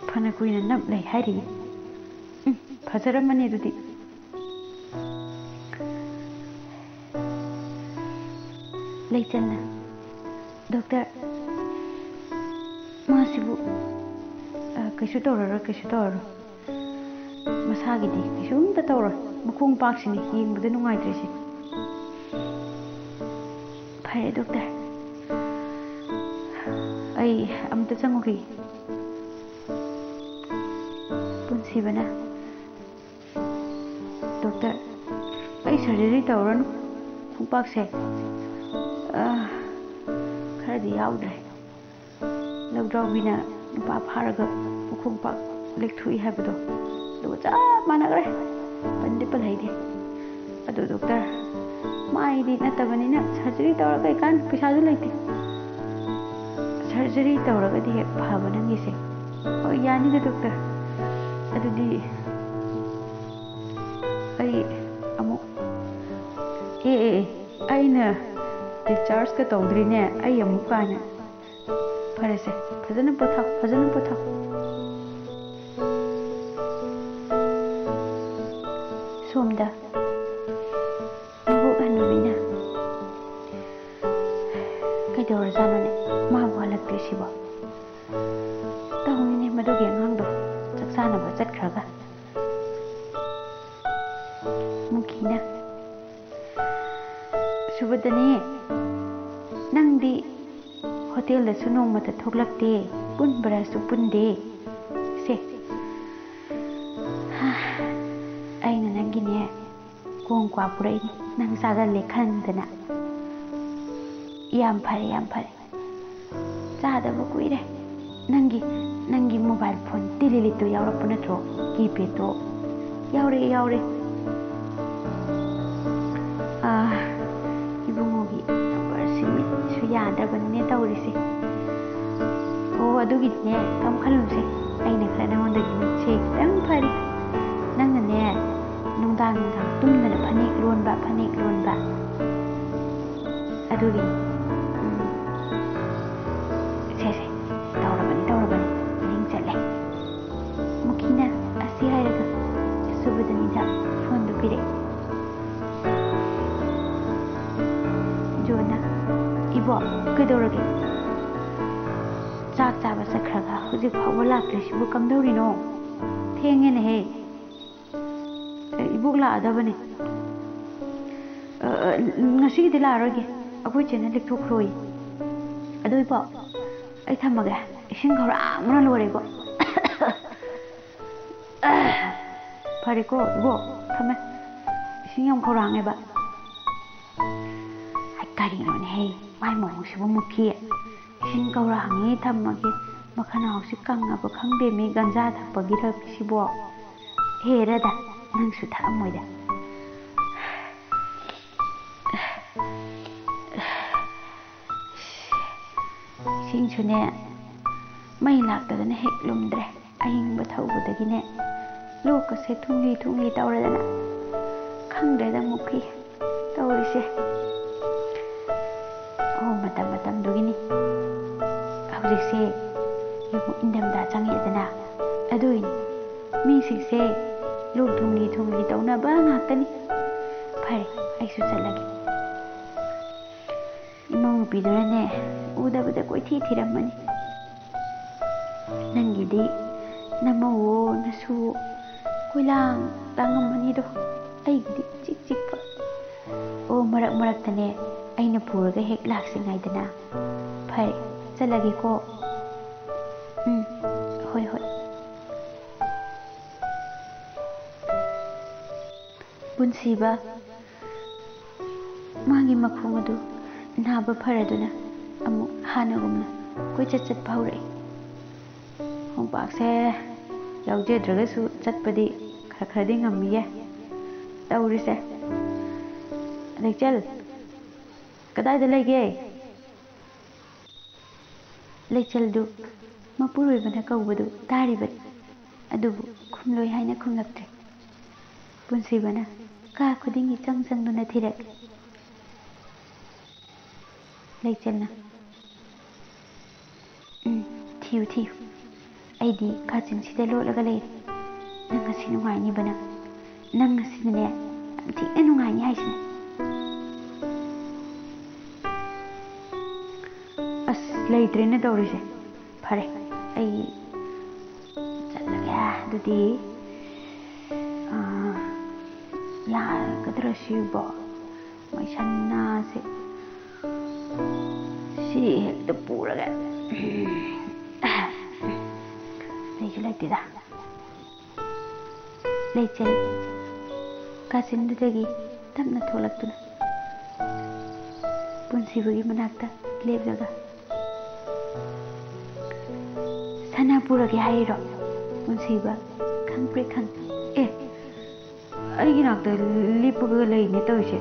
ꯐꯅ ꯀꯨꯏꯅ ꯅꯞ ꯂꯩ ꯍꯥꯏꯔꯤꯌꯦ ꯐꯖꯔꯝꯃꯅꯤ ꯑꯗꯨꯗꯤ ꯂꯩꯆꯜꯅ ꯗꯣꯛꯇꯔ ꯃꯥꯁꯤꯕꯨ ꯀꯩꯁꯨ ꯇꯧꯔꯔꯣꯏ ꯃꯁꯥꯒꯤꯗꯤ ꯀꯩꯁꯨꯝꯇ ꯇꯧꯔꯣꯏ ꯃꯈꯣꯡ ꯄꯥꯛꯁꯤꯅꯤ ꯌꯦꯡꯕꯗ ꯅꯨꯡꯉꯥꯏꯇ꯭ꯔꯤꯁꯦ ꯐꯔꯦ ꯗꯣꯛꯇꯔ ꯑꯩ ꯑꯝꯇ ꯆꯪꯉꯨꯈꯤꯒꯦ ꯄꯨꯟꯁꯤꯕꯅ ꯗꯣꯛꯇꯔ ꯑꯩ ꯁꯔꯖꯔꯤ ꯇꯧꯔꯅꯨ ꯈꯣꯡꯄꯥꯛꯁꯦ ꯈꯔꯗꯤ ꯌꯥꯎꯗ꯭ꯔꯦ ꯂꯧꯗ꯭ꯔꯥꯎꯕꯤꯅ ꯅꯨꯄꯥ ꯐꯥꯔꯒ ꯃꯈꯣꯡ ꯄꯥꯛ ꯂꯦꯛꯊꯣꯛꯏ ꯍꯥꯏꯕꯗꯣ ꯑꯗꯨꯒ ꯆꯞ ꯃꯥꯟꯅꯈ꯭ꯔꯦ ꯄꯟꯗꯤ ꯄꯜꯍꯩꯗꯦ ꯑꯗꯣ ꯗꯣꯛꯇꯔ ꯃꯥꯏꯗꯤ ꯅꯠꯇꯕꯅꯤꯅ ꯁꯔꯖꯔꯤ ꯇꯧꯔ ꯀꯩꯀꯥꯟ ꯄꯩꯁꯥꯁꯨ ꯂꯩꯇꯦ ꯁꯔꯖꯔꯤ ꯇꯧꯔꯒꯗꯤ ꯍꯦꯛ ꯐꯕ ꯅꯪꯒꯤꯁꯦ ꯍꯣꯏ ꯌꯥꯅꯤꯗ ꯗꯣꯛꯇꯔ ꯑꯗꯨꯗꯤ ꯑꯩ ꯑꯃꯨꯛ ꯑꯩꯅ ꯗꯤꯁꯆꯥꯔꯖꯀ ꯇꯧꯗ꯭ꯔꯤꯅꯦ ꯑꯩ ꯑꯃꯨꯛ ꯀꯥꯏꯅ ꯐꯔꯦꯁꯦ ꯐꯖꯅ ꯄꯣꯊꯥꯎ ꯁꯣꯝꯗ ꯃꯕꯣꯛ ꯍꯟꯅꯨꯕꯤꯅ ꯀꯩꯗꯧꯔꯖꯥꯠꯅꯣꯅꯦ ꯃꯥꯕꯨ ꯍꯜꯂꯛꯇ꯭ꯔꯤꯁꯤꯕꯣ ꯇꯧꯅꯤꯅꯦ ꯃꯗꯨꯒꯤ ꯑꯉꯥꯡꯗꯣ ꯆꯥꯛ ꯆꯥꯅꯕ ꯆꯠꯈ꯭ꯔꯒ ꯃꯨꯈꯤꯅ ꯁꯨꯕꯗꯅꯤ ꯅꯪꯗꯤ ꯍꯣꯇꯦꯜꯗꯁꯨ ꯅꯣꯡꯃꯇ ꯊꯣꯛꯂꯛꯇꯦ ꯄꯨꯟꯕꯔꯁꯨ ꯄꯨꯟꯗꯦ ꯁꯦ ꯑꯩꯅ ꯅꯪꯒꯤꯅꯦ ꯀꯣꯡ ꯀ꯭ꯋꯥ ꯄꯨꯔꯛꯏꯅꯤ ꯅꯪ ꯆꯥꯒꯜꯂꯦ ꯈꯪꯗꯅ ꯌꯥꯝ ꯐꯔꯦ ꯆꯥꯗꯕ ꯀꯨꯏꯔꯦ ꯅꯪꯒꯤ ꯃꯣꯕꯥꯏꯜ ꯐꯣꯟ ꯇꯤꯂꯤꯂꯤꯠꯇꯣ ꯌꯥꯎꯔꯛꯄ ꯅꯠꯇ꯭ꯔꯣ ꯀꯤꯄꯦꯗꯇꯣ ꯌꯥꯎꯔꯦ ꯏꯕꯨꯡꯉꯣꯒꯤ ꯅꯝꯕꯔꯁꯤ ꯃꯤꯠꯁꯨ ꯌꯥꯗ꯭ꯔꯕꯅꯤꯅꯦ ꯇꯧꯔꯤꯁꯦ ꯑꯗꯨꯒꯤꯗꯤꯅꯦ ꯀꯝ ꯈꯜꯂꯨꯁꯦ ꯑꯩꯅ ꯈꯔ ꯅꯉꯣꯟꯗꯒꯤ ꯃꯤꯠꯁꯦ ꯈꯤꯇꯪ ꯐꯔꯤ ꯅꯪꯅꯅꯦ ꯅꯨꯡꯗꯥꯡ ꯇꯨꯝꯗꯅ ꯐꯅꯦꯛ ꯂꯣꯟꯕ ꯑꯗꯨꯒꯤꯅꯤ ꯁꯦ ꯇꯧꯔꯕꯅꯤ ꯃꯤꯡ ꯆꯠꯂꯦ ꯃꯨꯈꯤꯅ ꯑꯁꯤ ꯍꯥꯏꯔꯒ ꯁꯨꯕꯗꯅꯤꯗ ꯐꯣꯟꯗꯨ ꯄꯤꯔꯛꯑꯦ ꯖꯣꯅ 이보 그도록이 ꯆꯥꯛ ꯆꯥꯕ ꯆꯠꯈ꯭ꯔꯒ ꯍꯧꯖꯤꯛ ꯐꯥꯎꯕ ꯂꯥꯛꯇ꯭ꯔꯤꯁꯤꯕꯨ ꯀꯝꯗꯧꯔꯤꯅꯣ ꯊꯦꯡꯉꯦꯅꯦꯍꯦ 이보ꯛ ꯂꯥꯛꯑꯗꯕꯅꯦ ꯉꯁꯤꯒꯤꯗꯤ ꯂꯥꯛꯑꯔꯣꯏꯒꯦ ꯑꯩꯈꯣꯏ ꯆꯦꯅ ꯂꯦꯛꯊꯣꯛꯈ꯭ꯔꯣꯌꯦ ꯑꯗꯣ 이보 ꯑꯩ ꯊꯝꯃꯒꯦ ꯏꯁꯤꯡ ꯈꯧꯔꯥꯡꯕꯅ ꯂꯣꯏꯔꯦꯀꯣ ꯐꯔꯦꯀꯣ 이보 ꯊꯝꯃꯦ 이ꯁꯤꯡ ꯌꯥꯝ ꯈꯧꯔꯥꯡꯉꯦꯕ ꯀꯔꯤꯅꯣꯅꯦꯍꯦ ꯃꯥꯏ ꯃꯑꯣꯡꯁꯤꯕꯨ ꯃꯨꯈꯤ 이ꯁꯤꯡ ꯈꯧꯔꯥꯡꯉꯦ ꯊꯝꯃꯒꯦ ꯃꯈꯅꯥꯎꯁꯤ ꯀꯪꯉꯕ ꯈꯪꯗꯦꯃꯤ ꯒꯟꯖꯥ ꯊꯛꯄꯒꯤꯔ ꯁꯤꯕꯣ ꯍꯦꯔꯗ ꯅꯪꯁꯨ ꯊꯛꯑꯝꯃꯣꯏꯗ ꯏꯁꯤꯡꯁꯨꯅꯦ ꯃꯩ ꯂꯥꯛꯇꯗꯅ ꯍꯦꯛ ꯂꯨꯝꯗ꯭ꯔꯦ ꯑꯏꯪꯕ ꯊꯧꯕꯗꯒꯤꯅꯦ ꯂꯣꯛꯀꯁꯦ ꯊꯨꯡꯂꯤ ꯊꯨꯡꯂꯤ ꯇꯧꯔꯗꯅ ꯈꯪꯗ꯭ꯔꯦꯗ ꯃꯨꯛꯈꯤ ꯇꯧꯔꯤꯁꯦ ꯑꯣ ꯃꯇꯝꯗꯨꯒꯤꯅꯤ ꯍꯧꯖꯤꯛꯁꯦ ꯌꯦꯡꯉꯨ ꯏꯪꯊꯝꯊꯥ ꯆꯪꯉꯛꯑꯦꯗꯅ ꯑꯗꯨꯒꯤꯅꯤ ꯃꯤꯁꯤꯡꯁꯦ ꯂꯣꯛ ꯊꯨꯡꯂꯤ ꯊꯨꯡꯂꯤ ꯇꯧꯅꯕ ꯉꯥꯛꯇꯅꯤ ꯐꯔꯦ ꯑꯩꯁꯨ ꯆꯠꯂꯒꯦ ꯏꯃꯧ ꯅꯨꯄꯤꯗꯨꯅꯅꯦ ꯎꯗꯕꯗ ꯀꯣꯏꯊꯤ ꯊꯤꯔꯝꯃꯅꯤ ꯅꯪꯒꯤꯗꯤ ꯅꯃꯧꯋꯣ ꯅꯁꯨꯋꯣ ꯀꯣꯏꯂꯥꯡ ꯇꯥꯡꯉꯝꯃꯅꯤꯗꯣ ꯑꯩꯒꯤꯗꯤ ꯆꯤꯛ ꯆꯤꯛꯄ ꯑꯣ ꯃꯔꯛ ꯃꯔꯛꯇꯅꯦ ꯑꯩꯅ ꯄꯨꯔꯒ ꯍꯦꯛ ꯂꯥꯛꯁꯤꯉꯥꯏꯗꯅ ꯐꯔꯦ ꯆꯠꯂꯒꯦꯀꯣ ꯍꯣꯏ ꯍꯣꯏ ꯄꯨꯟꯁꯤꯕ ꯃꯥꯒꯤ ꯃꯈꯣꯡ ꯑꯗꯨ ꯅꯥꯕ ꯐꯔꯗꯨꯅ ꯑꯃꯨꯛ ꯍꯥꯟꯅꯒꯨꯝꯅ ꯀꯣꯏꯆꯠ ꯆꯠꯄ ꯍꯧꯔꯛꯏ ꯈꯣꯡꯄꯥꯛꯁꯦ ꯌꯥꯎꯖꯗ꯭ꯔꯒꯁꯨ ꯆꯠꯄꯗꯤ ꯈꯔ ꯈꯔꯗꯤ ꯉꯝꯃꯤꯌꯦ ꯇꯧꯔꯤꯁꯦ ꯂꯩꯆꯜ ꯀꯗꯥꯏꯗ ꯂꯩꯒꯦ ꯂꯩꯆꯜꯗꯨ ꯃꯄꯨꯔꯣꯏꯕꯅ ꯀꯧꯕꯗꯨ ꯇꯥꯔꯤꯕꯅꯤ ꯑꯗꯨꯕꯨ ꯈꯨꯝꯂꯣꯏ ꯍꯥꯏꯅ ꯈꯨꯝꯂꯛꯇ꯭ꯔꯦ ꯄꯨꯟꯁꯤꯕꯅ ꯀꯥ ꯈꯨꯗꯤꯡꯒꯤ ꯆꯪꯗꯨꯅ ꯊꯤꯔꯛꯂꯤ ꯂꯩꯆꯜꯅ ꯊꯤꯌꯨ ꯊꯤꯌꯨ ꯑꯩꯗꯤ ꯀꯥꯆꯤꯟꯁꯤꯗ ꯂꯣꯠꯂꯒ ꯂꯩꯔꯦ ꯅꯪ ꯉꯁꯤ ꯅꯨꯡꯉꯥꯏꯅꯤꯕ ꯅꯪ ꯉꯁꯤꯅꯅꯦ ꯌꯥꯝ ꯊꯤꯅ ꯅꯨꯡꯉꯥꯏꯅꯤ ꯍꯥꯏꯁꯤꯅꯦ ꯑꯁ ꯂꯩꯇ꯭ꯔꯦꯅ ꯇꯧꯔꯤꯁꯦ ꯐꯔꯦ ꯑꯩ ꯆꯠꯂꯒꯦ ꯑꯗꯨꯗꯤ ꯌꯥꯒꯗ꯭ꯔꯥ ꯁꯤꯕꯣ ꯃꯣꯏ ꯁꯅꯥꯁꯦ ꯁꯤ ꯍꯦꯛꯇ ꯄꯨꯔꯒꯦ ꯂꯩꯁꯨ ꯂꯩꯇꯦꯗ ꯂꯩꯆꯜ ꯀꯥꯆꯤꯟꯗꯨꯗꯒꯤ ꯇꯞꯅ ꯊꯣꯛꯂꯛꯇꯨꯅ ꯄꯨꯟꯁꯤꯕꯒꯤ ꯃꯅꯥꯛꯇ ꯂꯦꯞꯂꯒ ꯁꯅꯥ ꯄꯨꯔꯒꯦ ꯍꯥꯏꯔꯤꯔꯣ ꯄꯨꯟꯁꯤꯕ ꯈꯪꯄ꯭ꯔꯦ ꯑꯩꯒꯤ ꯅꯥꯛꯇ ꯂꯦꯞꯄꯒ ꯂꯩꯅꯦ ꯇꯧꯔꯤꯁꯦ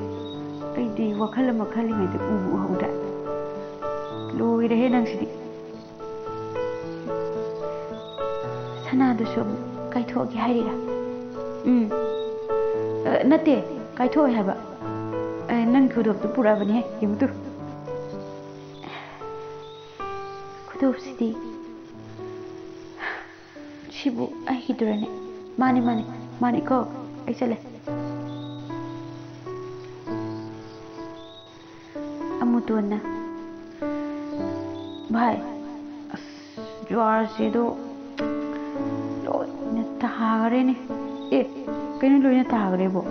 ꯑꯩꯗꯤ ꯋꯥꯈꯜ ꯑꯃ ꯈꯜꯂꯤꯉꯩꯗ ꯎꯍꯧꯗ꯭ꯔꯦ ꯂꯣꯏꯔꯦꯍꯦ ꯅꯪꯁꯤꯗꯤ ꯁꯅꯥꯗꯨꯁꯨ ꯑꯃꯨꯛ ꯀꯥꯏꯊꯣꯛꯑꯒꯦ ꯍꯥꯏꯔꯤꯔꯥ ꯅꯠꯇꯦ ꯀꯥꯏꯊꯣꯛꯑꯣꯏ ꯍꯥꯏꯕ ꯅꯪ ꯈꯨꯗꯣꯞꯇꯨ ꯄꯨꯔꯛꯑꯕꯅꯦꯍꯦ ꯌꯦꯡꯉꯨꯇꯨ ꯈꯨꯗꯣꯞꯁꯤꯗꯤ ꯁꯤꯕꯨ ꯑꯩꯒꯤꯗꯨꯔꯅꯦ ꯃꯥꯅꯦꯀꯣ ꯑꯩ ꯆꯠꯂꯦ ꯑꯃꯨꯇꯣꯟꯅ ꯚꯥꯏ ꯑꯁ ꯖ꯭ꯋꯥꯔꯁꯤꯗꯣ ꯂꯣꯏꯅ ꯇꯥꯈꯔꯦꯅꯦ ꯀꯩꯅꯣ ꯂꯣꯏꯅ ꯇꯥꯈ꯭ꯔꯦꯕꯣ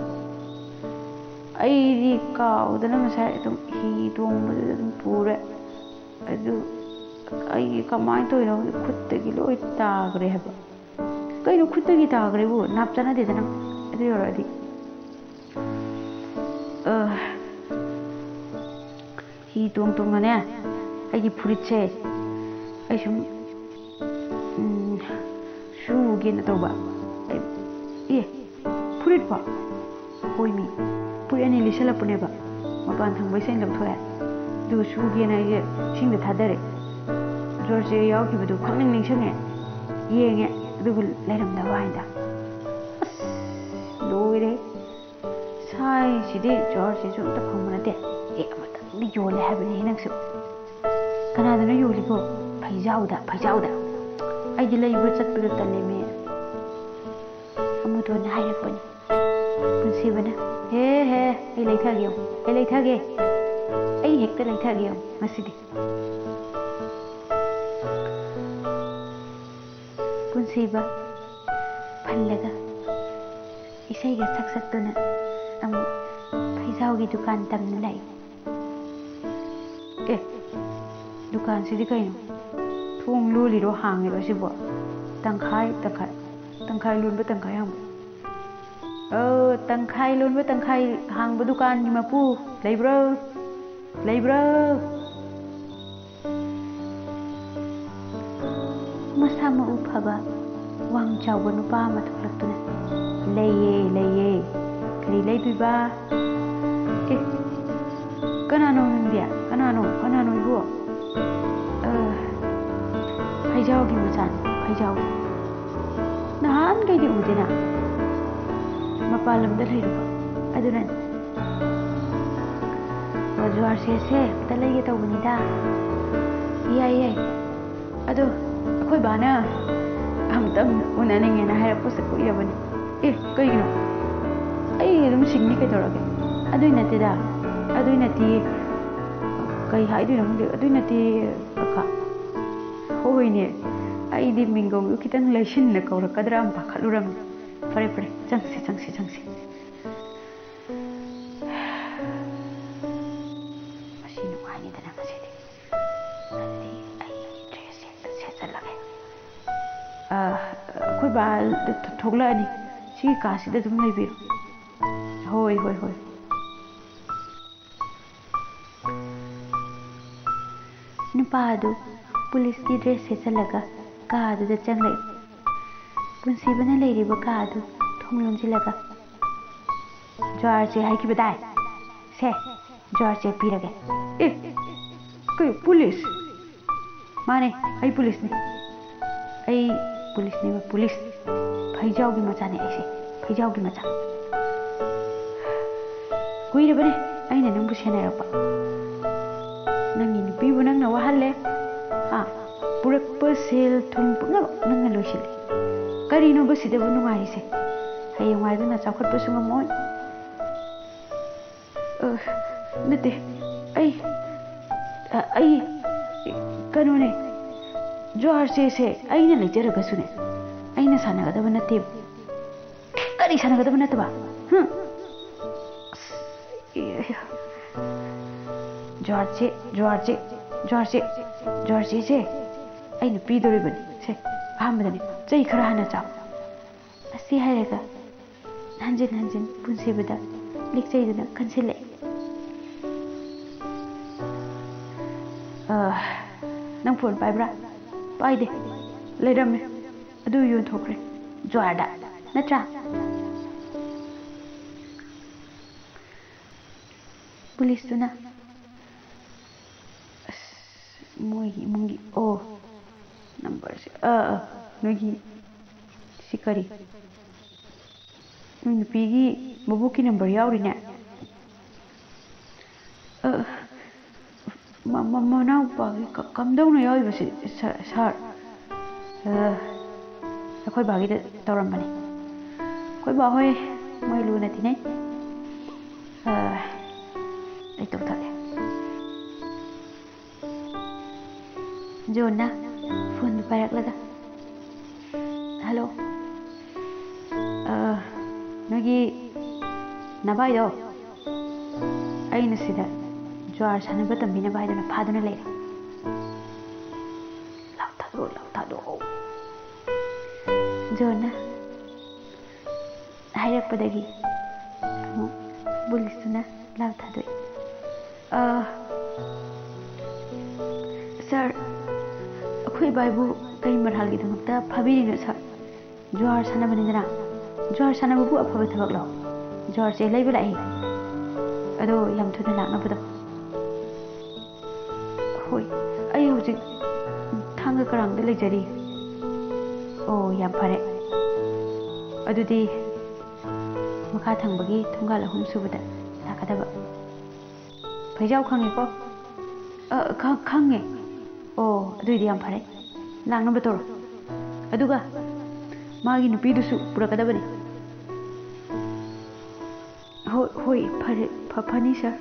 ꯑꯩꯗꯤ ꯀꯥꯎꯗꯅ ꯉꯁꯥꯏ ꯑꯗꯨꯝ ꯍꯤ ꯇꯣꯡꯕꯗꯨꯗ ꯑꯗꯨꯝ ꯄꯨꯔꯦ ꯑꯗꯨ ꯑꯩꯒꯤ ꯀꯃꯥꯏꯅ ꯇꯧꯔꯤꯅꯣ ꯈꯨꯠꯇꯒꯤ ꯂꯣꯏ ꯇꯥꯈ꯭ꯔꯦ ꯍꯥꯏꯕ ꯀꯩꯅꯣ ꯈꯨꯠꯇꯒꯤ ꯇꯥꯈ꯭ꯔꯦꯕꯨ ꯅꯥꯞ ꯆꯥꯟꯅꯗꯦꯗꯅ ꯑꯗꯨ ꯌꯧꯔꯛꯑꯗꯤ ꯍꯤ ꯇꯣꯡꯅꯦ ꯑꯩꯒꯤ ꯐꯨꯔꯤꯠꯁꯦ ꯑꯩ ꯁꯨꯝ ꯁꯨꯒꯦꯅ ꯇꯧꯕ ꯐꯨꯔꯤꯠꯄꯣ ꯍꯣꯏꯃꯤ ꯐꯨꯔꯤꯠ ꯑꯅꯤ ꯂꯤꯠꯁꯜꯂꯛꯄꯅꯦꯕ ꯃꯄꯥꯟ ꯊꯪꯕꯩ ꯁꯦꯡ ꯂꯧꯊꯣꯛꯑꯦ ꯑꯗꯨꯒ ꯁꯨꯒꯦꯅ ꯑꯩꯁꯦ ꯏꯁꯤꯡꯗ ꯊꯥꯗꯔꯦ ꯖꯣꯔꯁꯦ ꯌꯥꯎꯈꯤꯕꯗꯨ ꯈꯪꯅꯤꯡ ꯅꯤꯡꯁꯤꯡꯉꯦ ꯌꯦꯡꯉꯦ ꯑꯗꯨꯕꯨ ꯂꯩꯔꯝꯗꯕ ꯍꯥꯏꯗ ꯑꯁ ꯂꯣꯏꯔꯦ ꯁꯥꯏꯁꯤꯗꯤ ꯖꯣꯔꯁꯤꯁꯨ ꯑꯝꯇ ꯐꯪꯕ ꯅꯠꯇꯦ ꯑꯃꯇꯪꯗꯤ ꯌꯣꯜꯂꯦ ꯍꯥꯏꯕꯅꯤ ꯅꯪꯁꯨ ꯀꯅꯥꯗꯅ ꯌꯣꯜꯂꯤꯕꯣ ꯐꯩꯖꯥꯎꯗ ꯑꯩꯗꯤ ꯂꯩꯕ ꯆꯠꯄꯗ ꯇꯜꯂꯦꯃꯦ ꯑꯃꯨꯇꯣꯟꯅ ꯍꯥꯏꯔꯛꯄꯅꯤ ꯄꯨꯟꯁꯤꯕꯅ ꯍꯦ ꯑꯩ ꯂꯩꯊꯒꯦ ꯑꯩ ꯍꯦꯛꯇ ꯂꯩꯊꯒꯦ ꯉꯁꯤꯗꯤ ꯄꯨꯟꯁꯤꯕ ꯐꯜꯂꯒ ꯏꯁꯩꯒ ꯁꯛꯇꯨꯅ ꯑꯃꯨꯛ ꯐꯩꯖꯥꯎꯒꯤ ꯗꯨꯀꯥꯟ ꯇꯝꯅ ꯂꯥꯛꯏ ꯗꯨꯀꯥꯟꯁꯤꯗꯤ ꯀꯩꯅꯣ ꯊꯣꯡ ꯂꯣꯜꯂꯤꯔꯣ ꯍꯥꯡꯉꯤꯔꯣ ꯁꯤꯕꯣ ꯇꯪꯈꯥꯏ ꯂꯣꯟꯕ ꯇꯪꯈꯥꯏ ꯍꯥꯡꯕ ꯇꯪꯈꯥꯏ ꯂꯣꯟꯕ ꯇꯪꯈꯥꯏ ꯍꯥꯡꯕ ꯗꯨꯀꯥꯟꯒꯤ ꯃꯄꯨ ꯂꯩꯕ꯭ꯔꯣ masa mau phaba wang chawba nupa ama thoklaktuna leye kari leiduiba kanano ndia kanano ibo phaijaw gi machan phaijaw nahan kai di udena mapalam da leiruba adunan wajar se talai ta unida yai ado akoi bana amtam unaninge na haira pusa ko yabani kaigino ai dum singni kai dorage adui natida adui nati kai haidu namde adui nati aka hoine ai di mingong kitang leshin na kaura kadra am pakhaluram pare changsi masinu ani dana masidi adi ai dress se chalage koi ba thogla ani si kasi da dum lebi hoi Nupadu pulis ki dress se chalaga kaadu da changlai punsi bana leiri ba kaadu thonglon jilaga jar che hai ki badai se jar che pirage koi pulis mane ai pulis ne pulis phaijaw gi macha ne aise phaijaw gi macha kuire bane aina nang bu sena rakpa nangi nupi bu nang na wahalle purak pa sel thum pungna nang na loisil kari no ba sida bu nungai se hayang wai na chakhat pa sunga moi nate ai kanone jar se aina leijaraga sune aina sanagadaba nate kari sanagadaba nataba George se aina pidoribani se ahambadani chai khara hana chaw asi hairaga hanjin punsibada likchaiduna kansile nang phone paibra paide leirame adu yon thokre jwarda natra police tuna mungi number nogi sikari nupigi mabuki number yaurine manau pa kamdong yawi basi sar akhoi bagi da tawrambani koi ba hoi moi lu na tinai ai to thale Jona phone parak laga hello nagi nabai do aina sida jwar sanaba tambina bai dana phaduna leire lauta do Jona hayrak padagi bulisuna lauta do sir akhoi baibu kai marhal gi damakta phabiri no sir jwar sanabani dana jwar sanabu bu afaba thabak law jwar che leiba lai ado yam thuna lakna bado hoi ai hojik thanga karang de leijari yam phare adudi makha thangbagi thungal ahum subada lakadaba phaijaw khangi ko khange adudi yam phare lakna bator aduga magi nupi dusu purakadabani hoi phare phani sir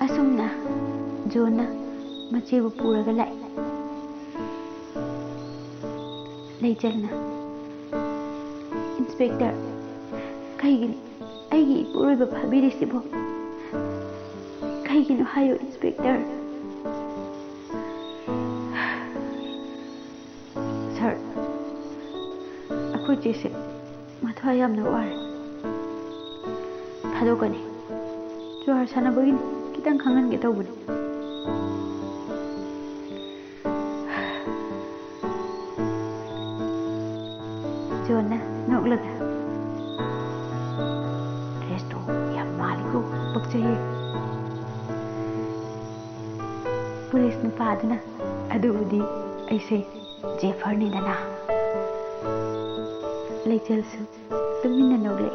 asumna Jona machebu puraga lai leijalna inspector kaigini aigi puruba phabiri sibo kaigino hayo inspector sir akhoi jese mathwa yamna ware thadokani jwar sanabagin kitang khangan ge tawbuni John noqlaga resto yam maliko bakchaye police na paduna adudi aise Jeffer ni dana leichel su tumina nogle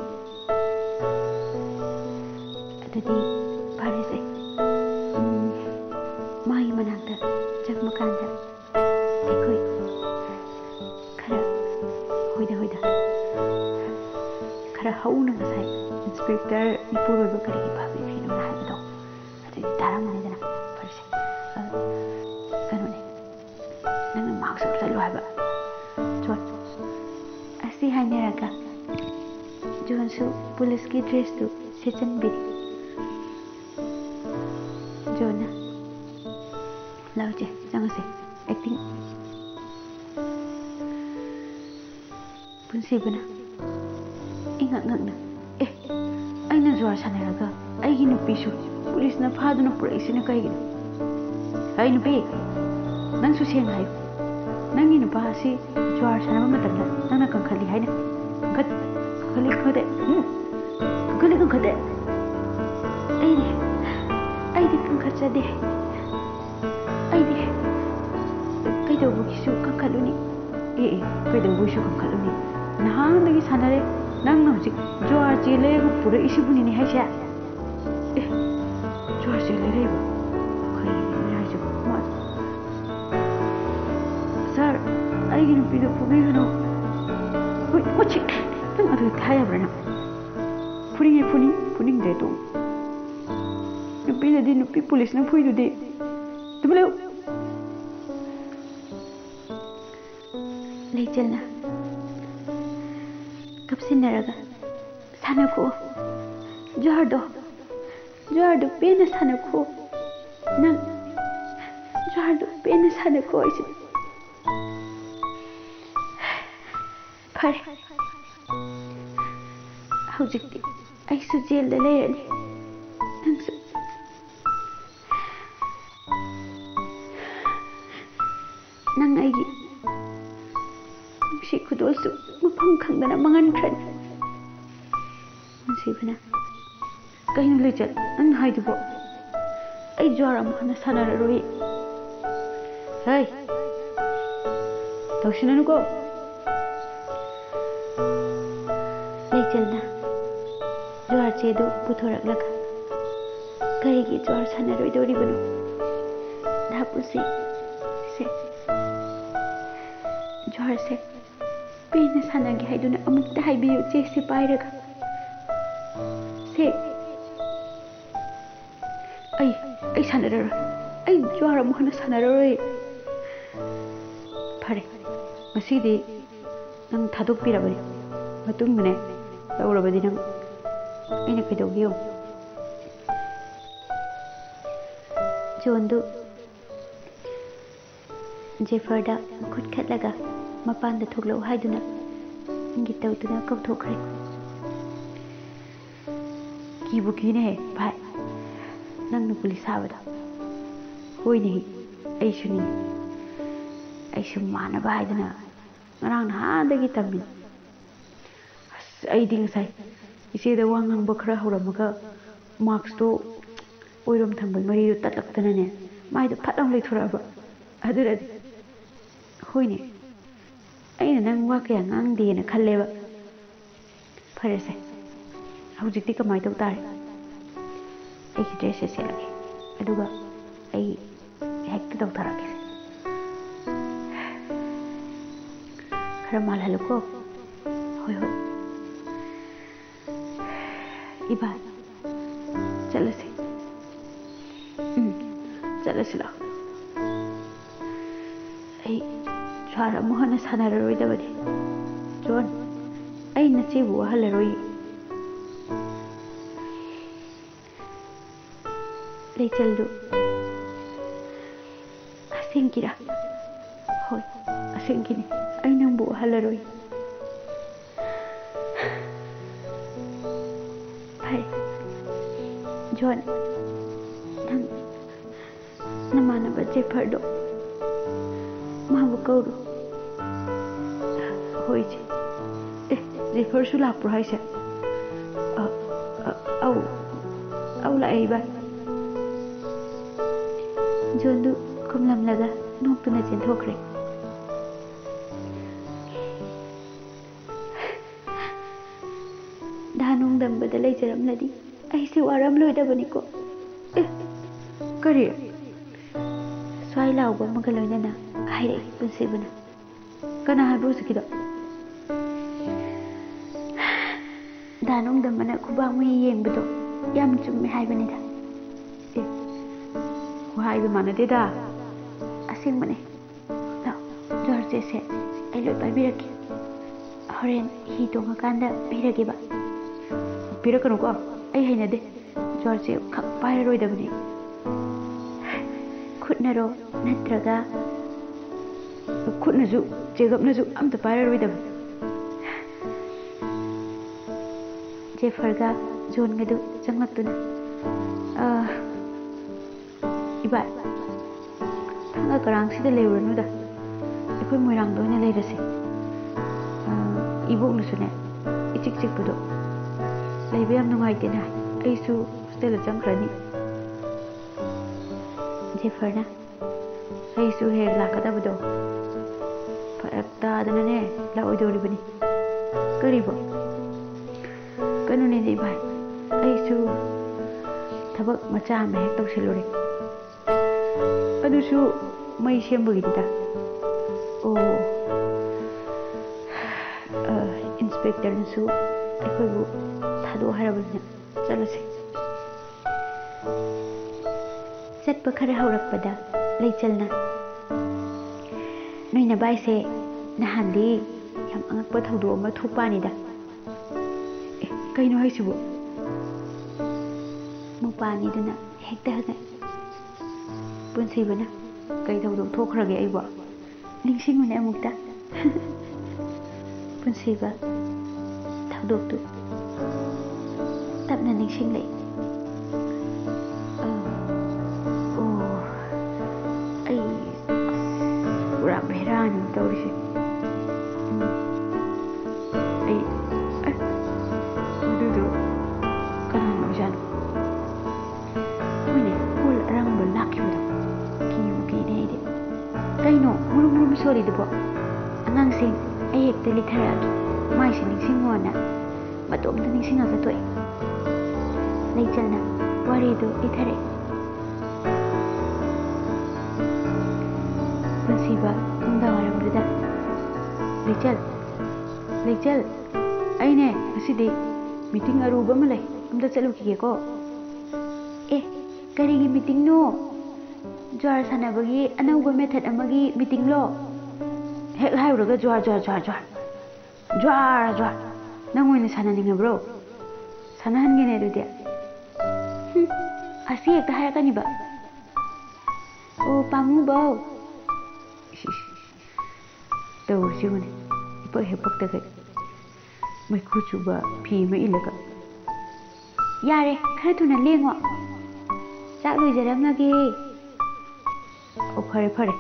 adudi parise mai manakta chakmakanda ekoi khara hoida khara hauna ngasai inspector ipuro do kari bhabi phino na hado adudi taramani dana parise kanone nang marks up salu haba John asi haineraga John su police ki dress tu sechan biri John lauje jangase acting punsi bana ingak ngakna aina jwar saneraga aigi nupi su police na phaduna purai kai ai nupi nang su seng hayo nangi nupa si jwar sanaba matamda nangna kangkhali haina kangkhat khali khode khali kangkhade ai di kangkhat chade ai di kaidobu kisu kangkhaluni kaidobu su kangkhaluni nahan dagi sanare nang na hujik jwar chele gu pura isibuni ni haisha jwar chele reiba kai ni haisha ma sir ai gi nupi do pubi gano kochi nang adu thaya brana puning de to nupi police na phui do de tumle leichel na kapsinaraga sanako jardo pena sanako nang jardo pena sanako isi pare hujikti ai su jail da layani nang su nang aigi si khudol su mafam khangdana mangan khan sibana kahin lechal nang haidubo ai jwara mahana sanara roi hey tawshinanu ko lechal na jwar chedu puthorak laga karigi jwar sanaroi dori banu dhapusi se jwar se pena sanagi haiduna amukta haibiyu che se pairaga se ai sanarara ai jwara mohana sanaroi phare masidi nang thadok pirabani matung ne laurabadi nang aina kaidogiyo John du Jeffer da khut khatlaga mapanda thoklo haiduna ingi tawtuna kauthokre kibu kine bhai nang na police habada hoi ni ai shu mana ba haiduna ngarang na dagi tammi ai ding sai ise da wangang bakra horamaga marks to oirom thangbai mari do tataktana ne mai da phatam leithoraba adura hoi ni aina nang wa kaya ngang de na khalleba phare se hujikti kamai tau tare ai ki dress se lage aduga ai hekta tau tarake khara mal haluko hoi iba chalase la ai chara mohana sanara roi da bade John ai na chebu hala roi leichel du asengkira hoi asengkini ai nang bu hala roi hai John nang namana ba Jeffer do mahabu kauru hoi je Jefersu lakpro haise. Au lai ba. John du kumlam laga noktuna chenthokre. Danung dambada leijaramladi aise waram loidabaniko. Kari swai lauba magaloinana haire punsibana. Kana habro sikido. Danung dambana kubang mi yengbado yam chummi haibanida. Wahai mana deda asing mane. Now George se ai loi pai biraki. Horen hi tonga kanda biraki ba. Birakanu ko ai hainade. George khak pai roi dabani. Khutnaro natraga khutnazu jegapnazu amta pai roi dabani. Jeferga John ngadu janglakuna. Iba thanga karang sida leuranu da ekoi moirang doina leirase ibok nu sune ichik chik budo leibe yam nungai tena aisu hostel jangkrani Jeferna aisu he lakada budo parakta adana ne la oidori bani karibo kanune dei bai aisu thabak macha ma hek tawsilore adusu mai sembagidida inspector nasu ekoibu thado harabana chalase chatpa khara haurakpada leichalna noina baise nahandi yam angakpa thaudo ama thupani da kaino haisibu mupani duna hekta haga Punsibana kai thaudo thokhrage aiba ningsingune amukta Punsiba thaudo tu tapna ningsing lai ai pura beran tawrisi ai dudu kana no jan mune kul rang belaki Kaino murum sorry debo angang sing ai hekta litharagi mai se ningsing ngona matom ta ningsing aga toy leichalna wari do ithare Punsiba unda waram duda Leichal aine asidi meeting aruba ma lai amda chalu ki ko karigi meeting no Juar sanabagi anauba method amagi meeting lo hek hauraga juar nangoina sananinga bro sanahangene dudia asi ekta harakani ba pamu ba tau siune ipa hepak ta kai mai khuchuba phi ma ilaga yare khara thuna lengo chak loi jaram lagi fare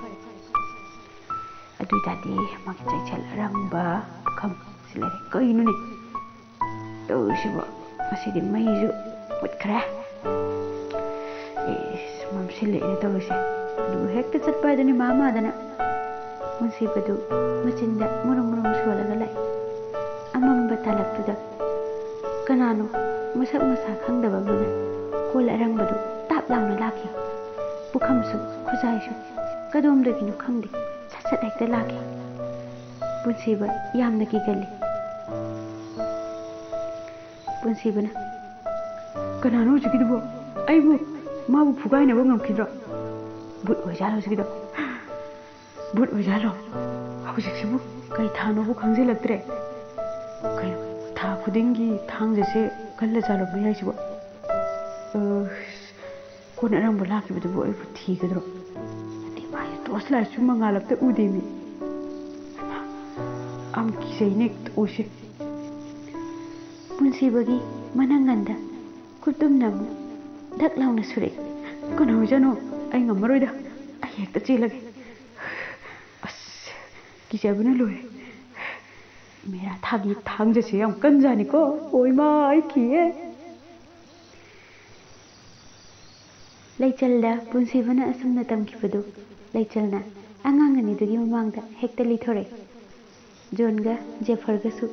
adu tadi maki chaichal rangba kham silare kainu ne to siba asidi maiju putkra mam sile ne to se du hekta chatpa dani mama dana munsi badu machinda murum solaga lai amam batalak tuda kanano masak masa khangdaba mana kol arangba du tap launa laki bukhamsu khujaisu kadom daginu khangde sat hekta laki Punsiba yamna ki gali Punsibana kanano jigidu aibu mabu fugai na bangam kidro but ojalo jigidu but ojalo hausibu kai thano bu khangje lagtre kai tha khudingi thang jese kalla jalo bhai sibo kon arang bola ki bu ai bu thi gadro ati mai tosla chuma ngalap te udemi am ki seinek ose Punsibagi mananganda kutum namu dak launa sure kono jano ai ngamaroida ai hekta chilage as ki jabuna loe मेरा थागी थांग जैसे हम कन जाने को ओई माँ किए लेचलदा पुंसीबना असमना तमखिबदु लेचलना आंगांगनी दुगी ममांगदा हेक्ता लिथोरे जोनगा जेफरगसु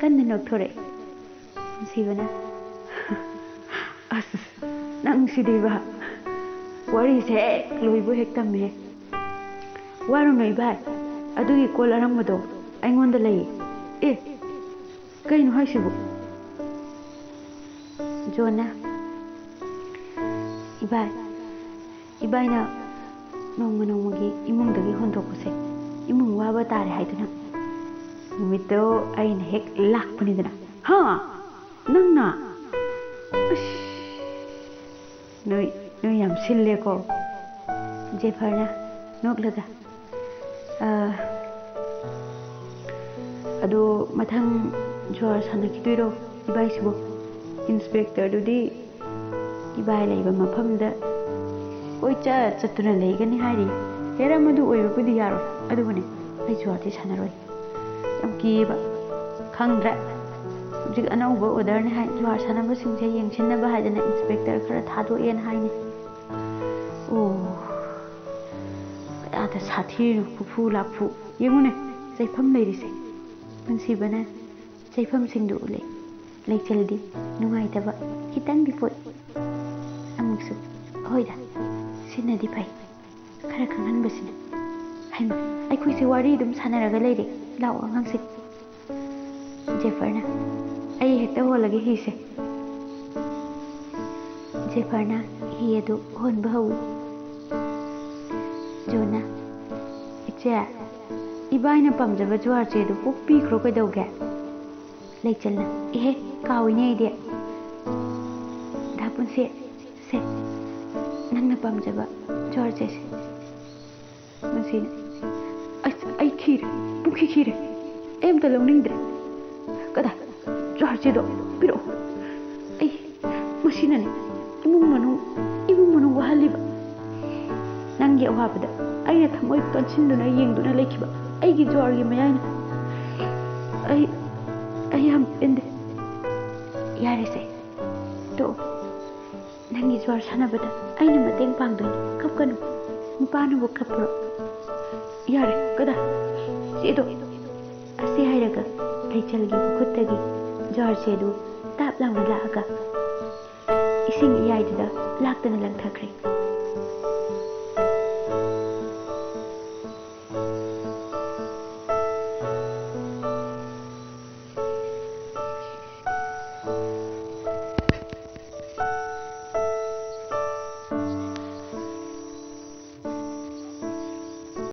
कन्न नोक्थोरे पुंसीबना अस नंगसिदिबा वारीसे लोइबु हेक्तमे वारु नोइ भाई अदुगी कोल अरंबदो अइंगोंदा लई ए कइनो हाइसिबु जोना इबाइना नोंमगी इमुंगदगी होंदोकसे इमुंग वाबा तारे हाइदना नुमितो अइना हेक लाकपनिदना हा नंगना नोइ याम सिल्लेको जेफरना नोकलगा अदो मथंग ज्वार सानखिदुइरो इबाइसिबो इंस्पेक्टर दुदी इबाइ लेबा मफमदा ओइचा चतुना लेगनी हाइरि हेरा मदु ओइबकुदि यारो अदुबने अइ ज्वारति सानरोइ यम कीबा खंगद्रा जिक अनौबा ऑर्डर ने हाइ ज्वार सानबा सिंगसे येंसिनबा हाइदना इंस्पेक्टर खरा थादोएन हाइने ओ कयादा साथीनो फुफु लाफु येंगुने जैफम लेरिसे पुंसीबना जैफम सिंगदु उले लेचलदी नुंगाइतबा खितंगदि पोइ अमुकसु होइदा सिनदि फाइ खरा खंगहनबसिना हाइमा अइखोइसे वारी दुम सानरगा लेरे लाओ अंगांसे जेफरना अइ हेक्ता होलगे हिसे जेफरना हि अदु होनबा हौइ जोना इचे इबाइना पमजबा ज्वार चेदु पुक पीख्रो कइदौगे लेचलना इहे काविने इदे धापुनसे से नंगना पमजबा ज्वार चेसे मसीना अइ खीर पुंखी खीरे एमता लौनिंगद्रे कदा ज्वार चेदो पिरो अइ मसीनाने इमुंग मनु वहालिबा नंगे अवाबदा अइना थमोइ कनसिनदुना येंगदुना लेखिबा अइगी ज्वारगी मयाइना अइ हम इंदे यारेसे तो नंगी ज्वार सानबदा अइना मतेंग पांगदुनी कपकनु नुपानुबु कपरो यारे कदा सेदो असे हाइरगा लेचलगी खुत्तगी ज्वार सेदु ताप लाउना लागा इसिंग याइदुदा लाक्तना लंथख्रे